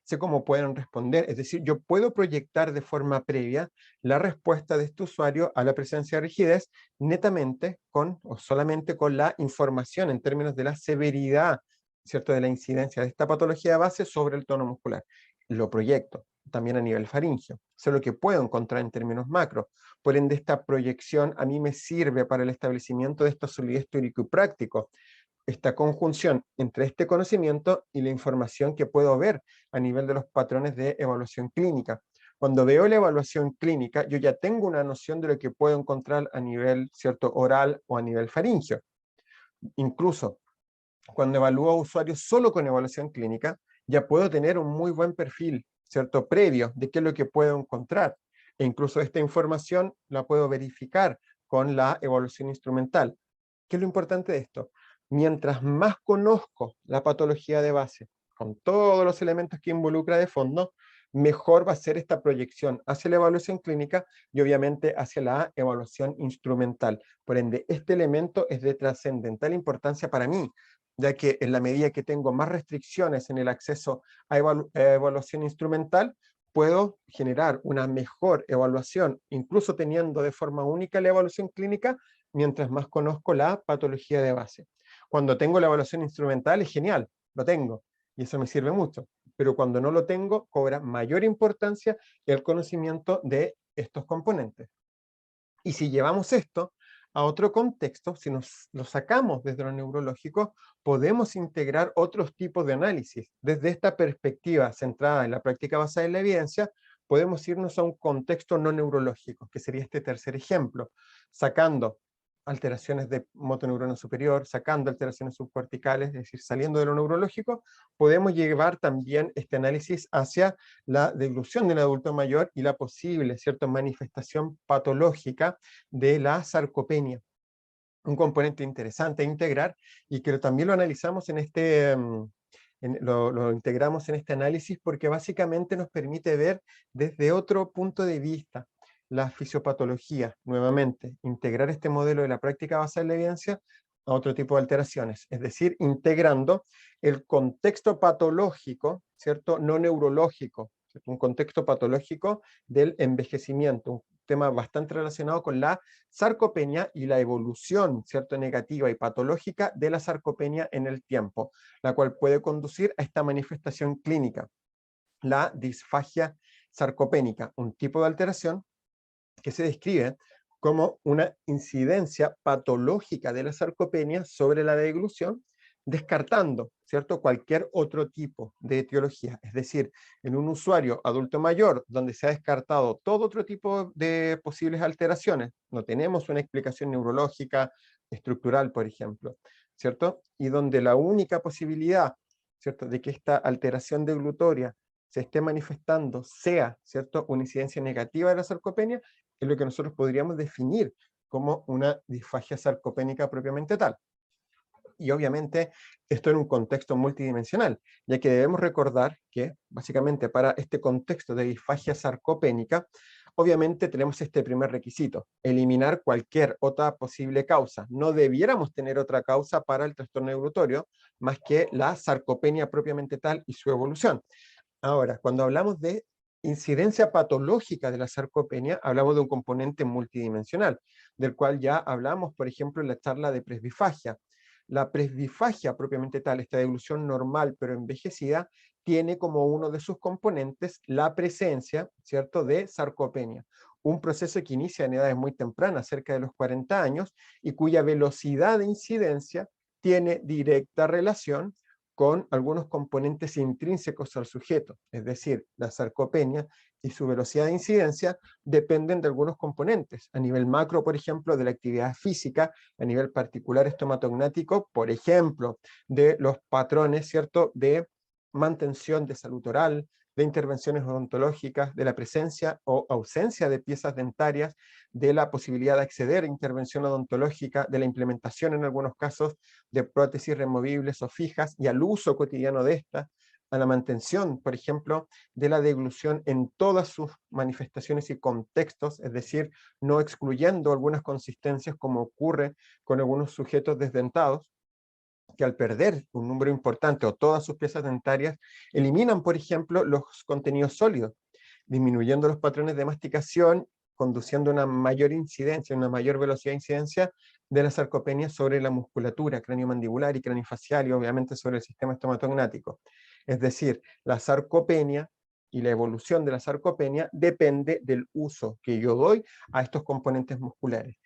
sé cómo pueden responder, es decir, yo puedo proyectar de forma previa la respuesta de este usuario a la presencia de rigidez netamente con o solamente con la información en términos de la severidad, ¿cierto?, de la incidencia de esta patología de base sobre el tono muscular. Lo proyecto también a nivel faríngeo, sé lo que puedo encontrar en términos macro. Por ende, esta proyección a mí me sirve para el establecimiento de esta solidez teórico y práctico, esta conjunción entre este conocimiento y la información que puedo ver a nivel de los patrones de evaluación clínica. Cuando veo la evaluación clínica, yo ya tengo una noción de lo que puedo encontrar a nivel, ¿cierto?, oral o a nivel faríngeo. Incluso, cuando evalúo a usuarios solo con evaluación clínica, ya puedo tener un muy buen perfil, ¿cierto?, previo de qué es lo que puedo encontrar. E incluso esta información la puedo verificar con la evaluación instrumental. ¿Qué es lo importante de esto? Mientras más conozco la patología de base, con todos los elementos que involucra de fondo, mejor va a ser esta proyección hacia la evaluación clínica y obviamente hacia la evaluación instrumental. Por ende, este elemento es de trascendental importancia para mí, ya que en la medida que tengo más restricciones en el acceso a evaluación instrumental, puedo generar una mejor evaluación, incluso teniendo de forma única la evaluación clínica, mientras más conozco la patología de base. Cuando tengo la evaluación instrumental es genial, lo tengo, y eso me sirve mucho, pero cuando no lo tengo, cobra mayor importancia el conocimiento de estos componentes. Y si llevamos esto a otro contexto, si nos lo sacamos desde lo neurológico, podemos integrar otros tipos de análisis. Desde esta perspectiva centrada en la práctica basada en la evidencia, podemos irnos a un contexto no neurológico, que sería este tercer ejemplo, sacando alteraciones de motoneurona superior, sacando alteraciones subcorticales, es decir, saliendo de lo neurológico, podemos llevar también este análisis hacia la deglución del adulto mayor y la posible, ¿cierto?, manifestación patológica de la sarcopenia. Un componente interesante a integrar y que también lo analizamos en este, lo integramos en este análisis porque básicamente nos permite ver desde otro punto de vista la fisiopatología, nuevamente, integrar este modelo de la práctica basada en la evidencia a otro tipo de alteraciones, es decir, integrando el contexto patológico, ¿cierto?, no neurológico, ¿cierto?, un contexto patológico del envejecimiento, un tema bastante relacionado con la sarcopenia y la evolución, ¿cierto?, negativa y patológica de la sarcopenia en el tiempo, la cual puede conducir a esta manifestación clínica, la disfagia sarcopénica, un tipo de alteración que se describe como una incidencia patológica de la sarcopenia sobre la deglución, descartando, ¿cierto?, cualquier otro tipo de etiología. Es decir, en un usuario adulto mayor, donde se ha descartado todo otro tipo de posibles alteraciones, no tenemos una explicación neurológica, estructural, por ejemplo, ¿cierto? Y donde la única posibilidad, ¿cierto?, de que esta alteración deglutoria se esté manifestando sea, ¿cierto?, una incidencia negativa de la sarcopenia, es lo que nosotros podríamos definir como una disfagia sarcopénica propiamente tal. Y obviamente esto en un contexto multidimensional, ya que debemos recordar que básicamente para este contexto de disfagia sarcopénica, obviamente tenemos este primer requisito, eliminar cualquier otra posible causa. No debiéramos tener otra causa para el trastorno deglutorio más que la sarcopenia propiamente tal y su evolución. Ahora, cuando hablamos de incidencia patológica de la sarcopenia, hablamos de un componente multidimensional, del cual ya hablamos, por ejemplo, en la charla de presbifagia. La presbifagia propiamente tal, esta deglución normal pero envejecida, tiene como uno de sus componentes la presencia, ¿cierto?, de sarcopenia. Un proceso que inicia en edades muy tempranas, cerca de los 40 años, y cuya velocidad de incidencia tiene directa relación con algunos componentes intrínsecos al sujeto, es decir, la sarcopenia y su velocidad de incidencia dependen de algunos componentes, a nivel macro, por ejemplo, de la actividad física, a nivel particular estomatognático, por ejemplo, de los patrones, ¿cierto?, de mantención de salud oral, de intervenciones odontológicas, de la presencia o ausencia de piezas dentarias, de la posibilidad de acceder a intervención odontológica, de la implementación en algunos casos de prótesis removibles o fijas y al uso cotidiano de estas, a la mantención, por ejemplo, de la deglución en todas sus manifestaciones y contextos, es decir, no excluyendo algunas consistencias como ocurre con algunos sujetos desdentados, que al perder un número importante o todas sus piezas dentarias, eliminan, por ejemplo, los contenidos sólidos, disminuyendo los patrones de masticación, conduciendo a una mayor incidencia, una mayor velocidad de incidencia de la sarcopenia sobre la musculatura craniomandibular y craniofacial y obviamente sobre el sistema estomatognático. Es decir, la sarcopenia y la evolución de la sarcopenia depende del uso que yo doy a estos componentes musculares.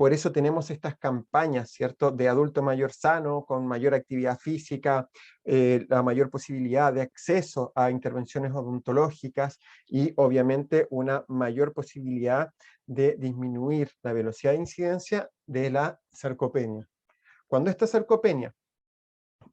por eso tenemos estas campañas, ¿cierto?, de adulto mayor sano, con mayor actividad física, la mayor posibilidad de acceso a intervenciones odontológicas y obviamente una mayor posibilidad de disminuir la velocidad de incidencia de la sarcopenia. Cuando esta sarcopenia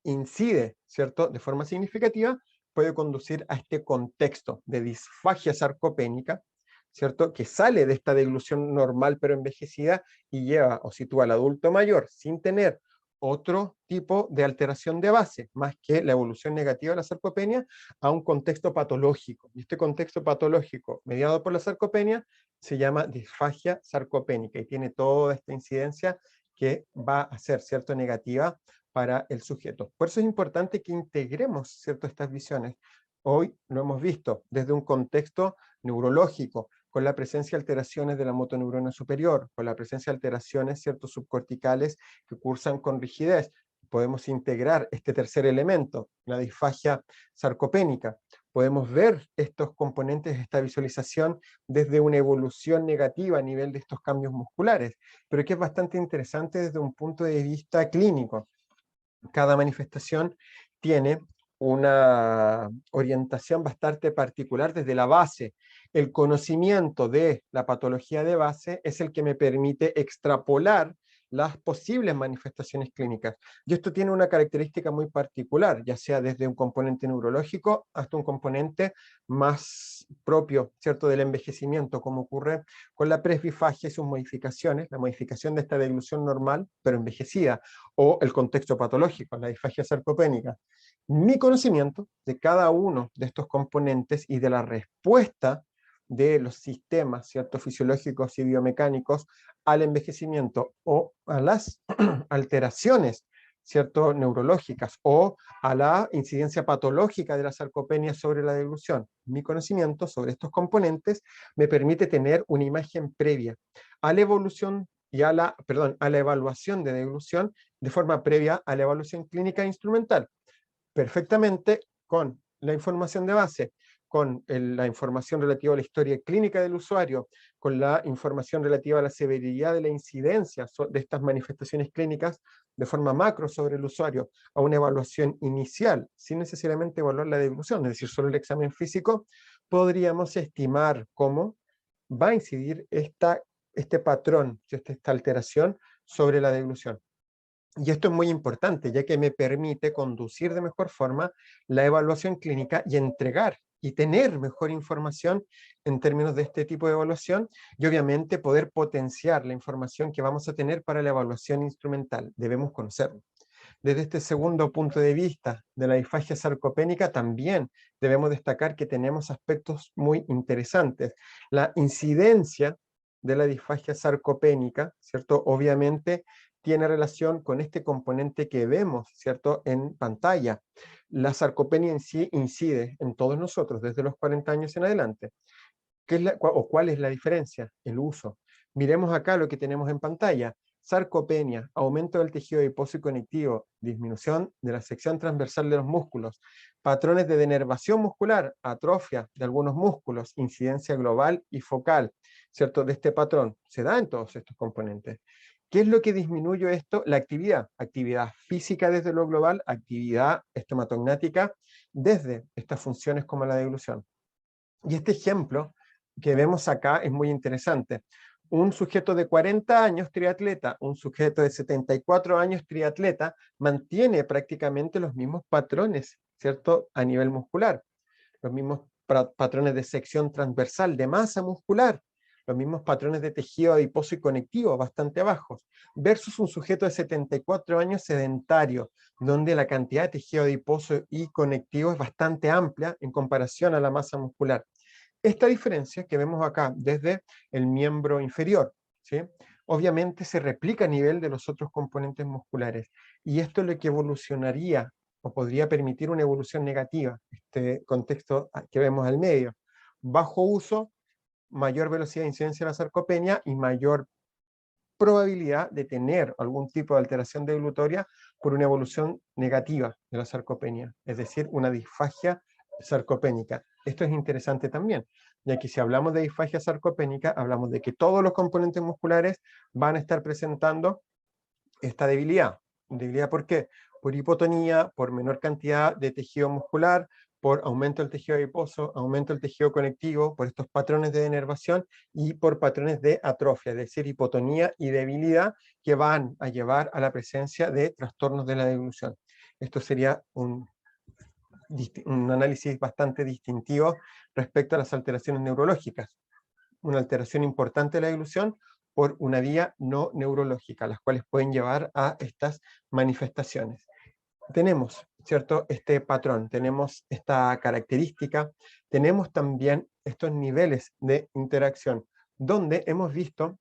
incide, ¿cierto?, de forma significativa, puede conducir a este contexto de disfagia sarcopénica, ¿cierto?, que sale de esta deglución normal pero envejecida y lleva o sitúa al adulto mayor sin tener otro tipo de alteración de base, más que la evolución negativa de la sarcopenia, a un contexto patológico. Y este contexto patológico mediado por la sarcopenia se llama disfagia sarcopénica y tiene toda esta incidencia que va a ser, ¿cierto?, negativa para el sujeto. Por eso es importante que integremos, ¿cierto?, estas visiones. Hoy lo hemos visto desde un contexto neurológico, con la presencia de alteraciones de la motoneurona superior, con la presencia de alteraciones, ¿cierto?, subcorticales que cursan con rigidez. Podemos integrar este tercer elemento, la disfagia sarcopénica. Podemos ver estos componentes de esta visualización desde una evolución negativa a nivel de estos cambios musculares, pero que es bastante interesante desde un punto de vista clínico. Cada manifestación tiene una orientación bastante particular desde la base. El conocimiento de la patología de base es el que me permite extrapolar las posibles manifestaciones clínicas. Y esto tiene una característica muy particular, ya sea desde un componente neurológico hasta un componente más propio, ¿cierto?, del envejecimiento, como ocurre con la presbifagia y sus modificaciones, la modificación de esta deglución normal, pero envejecida, o el contexto patológico, la disfagia sarcopénica. Mi conocimiento de cada uno de estos componentes y de la respuesta de los sistemas, ¿cierto?, fisiológicos y biomecánicos al envejecimiento o a las alteraciones, ¿cierto?, neurológicas o a la incidencia patológica de la sarcopenia sobre la deglución. Mi conocimiento sobre estos componentes me permite tener una imagen previa a la evolución y a la evaluación de deglución de forma previa a la evaluación clínica instrumental, perfectamente con la información de base, con la información relativa a la historia clínica del usuario, con la información relativa a la severidad de la incidencia de estas manifestaciones clínicas de forma macro sobre el usuario, a una evaluación inicial, sin necesariamente evaluar la deglución, es decir, solo el examen físico, podríamos estimar cómo va a incidir este patrón, esta alteración sobre la deglución. Y esto es muy importante, ya que me permite conducir de mejor forma la evaluación clínica y entregar y tener mejor información en términos de este tipo de evaluación y obviamente poder potenciar la información que vamos a tener para la evaluación instrumental. Debemos conocerlo. Desde este segundo punto de vista de la disfagia sarcopénica también debemos destacar que tenemos aspectos muy interesantes. La incidencia de la disfagia sarcopénica, ¿cierto?, obviamente tiene relación con este componente que vemos, ¿cierto?, en pantalla. La sarcopenia en sí incide en todos nosotros desde los 40 años en adelante. ¿Cuál es la diferencia? El uso. Miremos acá lo que tenemos en pantalla. Sarcopenia, aumento del tejido adiposo y conectivo, disminución de la sección transversal de los músculos, patrones de denervación muscular, atrofia de algunos músculos, incidencia global y focal, ¿cierto?, de este patrón. Se da en todos estos componentes. ¿Qué es lo que disminuye esto? La actividad física desde lo global, actividad estomatognática desde estas funciones como la deglución. Y este ejemplo que vemos acá es muy interesante. Un sujeto de 40 años triatleta, un sujeto de 74 años triatleta, mantiene prácticamente los mismos patrones, ¿cierto?, a nivel muscular, los mismos patrones de sección transversal, de masa muscular, los mismos patrones de tejido adiposo y conectivo bastante bajos, versus un sujeto de 74 años sedentario, donde la cantidad de tejido adiposo y conectivo es bastante amplia en comparación a la masa muscular. Esta diferencia que vemos acá desde el miembro inferior, ¿sí?, obviamente se replica a nivel de los otros componentes musculares, y esto es lo que evolucionaría o podría permitir una evolución negativa, este contexto que vemos al medio. Bajo uso, mayor velocidad de incidencia de la sarcopenia y mayor probabilidad de tener algún tipo de alteración deglutoria por una evolución negativa de la sarcopenia, es decir, una disfagia sarcopénica. Esto es interesante también. ya que si hablamos de disfagia sarcopénica, hablamos de que todos los componentes musculares van a estar presentando esta debilidad. ¿Debilidad por qué? Por hipotonía, por menor cantidad de tejido muscular, por aumento del tejido adiposo, aumento del tejido conectivo, por estos patrones de denervación y por patrones de atrofia, es decir, hipotonía y debilidad que van a llevar a la presencia de trastornos de la deglución. Esto sería un análisis bastante distintivo respecto a las alteraciones neurológicas. Una alteración importante de la deglución por una vía no neurológica, las cuales pueden llevar a estas manifestaciones. Tenemos, ¿cierto?, este patrón, tenemos esta característica, tenemos también estos niveles de interacción, donde hemos visto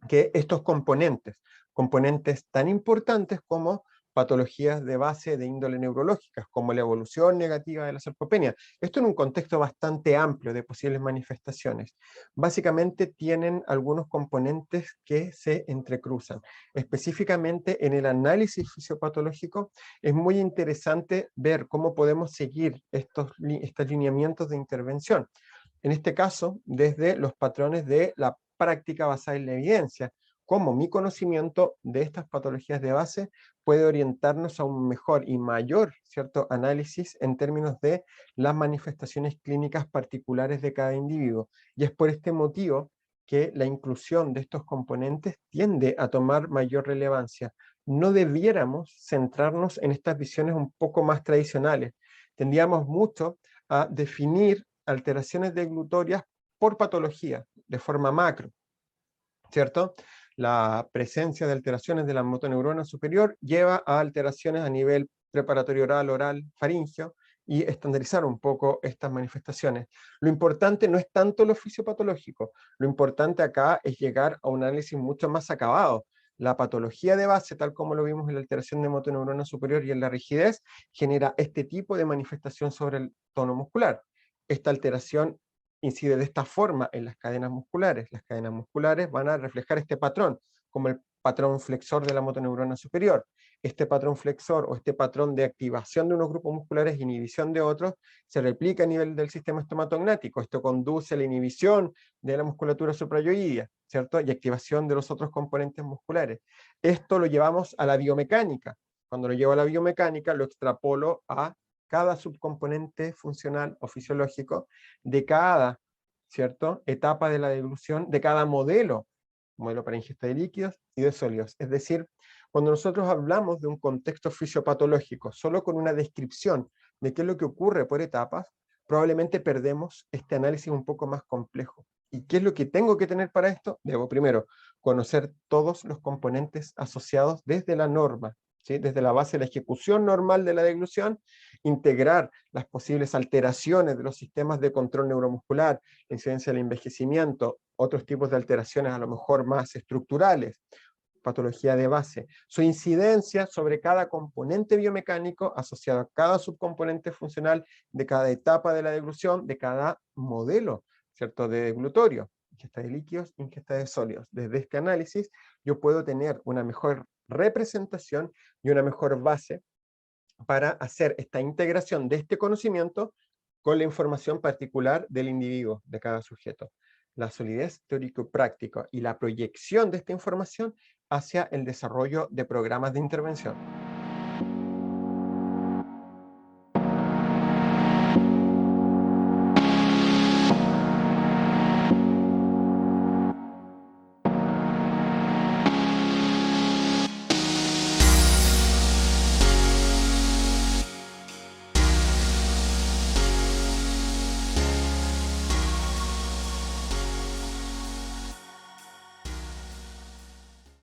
que estos componentes tan importantes como patologías de base de índole neurológicas, como la evolución negativa de la sarcopenia. Esto en un contexto bastante amplio de posibles manifestaciones. Básicamente tienen algunos componentes que se entrecruzan. Específicamente en el análisis fisiopatológico es muy interesante ver cómo podemos seguir estos lineamientos de intervención. En este caso, desde los patrones de la práctica basada en la evidencia, cómo mi conocimiento de estas patologías de base puede orientarnos a un mejor y mayor, ¿cierto?, análisis en términos de las manifestaciones clínicas particulares de cada individuo. Y es por este motivo que la inclusión de estos componentes tiende a tomar mayor relevancia. No debiéramos centrarnos en estas visiones un poco más tradicionales. Tendríamos mucho a definir alteraciones deglutorias por patología, de forma macro, ¿cierto? La presencia de alteraciones de la motoneurona superior lleva a alteraciones a nivel preparatorio oral, faríngeo, y estandarizar un poco estas manifestaciones. Lo importante no es tanto lo fisiopatológico, lo importante acá es llegar a un análisis mucho más acabado. La patología de base, tal como lo vimos en la alteración de motoneurona superior y en la rigidez, genera este tipo de manifestación sobre el tono muscular. Esta alteración incide de esta forma en las cadenas musculares. Las cadenas musculares van a reflejar este patrón, como el patrón flexor de la motoneurona superior. Este patrón flexor o este patrón de activación de unos grupos musculares e inhibición de otros se replica a nivel del sistema estomatognático. Esto conduce a la inhibición de la musculatura suprayoidea, ¿cierto? Y activación de los otros componentes musculares. Esto lo llevamos a la biomecánica. Cuando lo llevo a la biomecánica, lo extrapolo a cada subcomponente funcional o fisiológico de cada, ¿cierto?, etapa de la deglución, de cada modelo para ingesta de líquidos y de sólidos. Es decir, cuando nosotros hablamos de un contexto fisiopatológico, solo con una descripción de qué es lo que ocurre por etapas, probablemente perdemos este análisis un poco más complejo. ¿Y qué es lo que tengo que tener para esto? Debo primero conocer todos los componentes asociados desde la norma, ¿sí?, desde la base de la ejecución normal de la deglución, integrar las posibles alteraciones de los sistemas de control neuromuscular, la incidencia del envejecimiento, otros tipos de alteraciones a lo mejor más estructurales, patología de base, su incidencia sobre cada componente biomecánico asociado a cada subcomponente funcional de cada etapa de la deglución, de cada modelo, ¿cierto?, de deglutorio, ingesta de líquidos, ingesta de sólidos. Desde este análisis yo puedo tener una mejor representación y una mejor base para hacer esta integración de este conocimiento con la información particular del individuo, de cada sujeto. La solidez teórico-práctica y la proyección de esta información hacia el desarrollo de programas de intervención.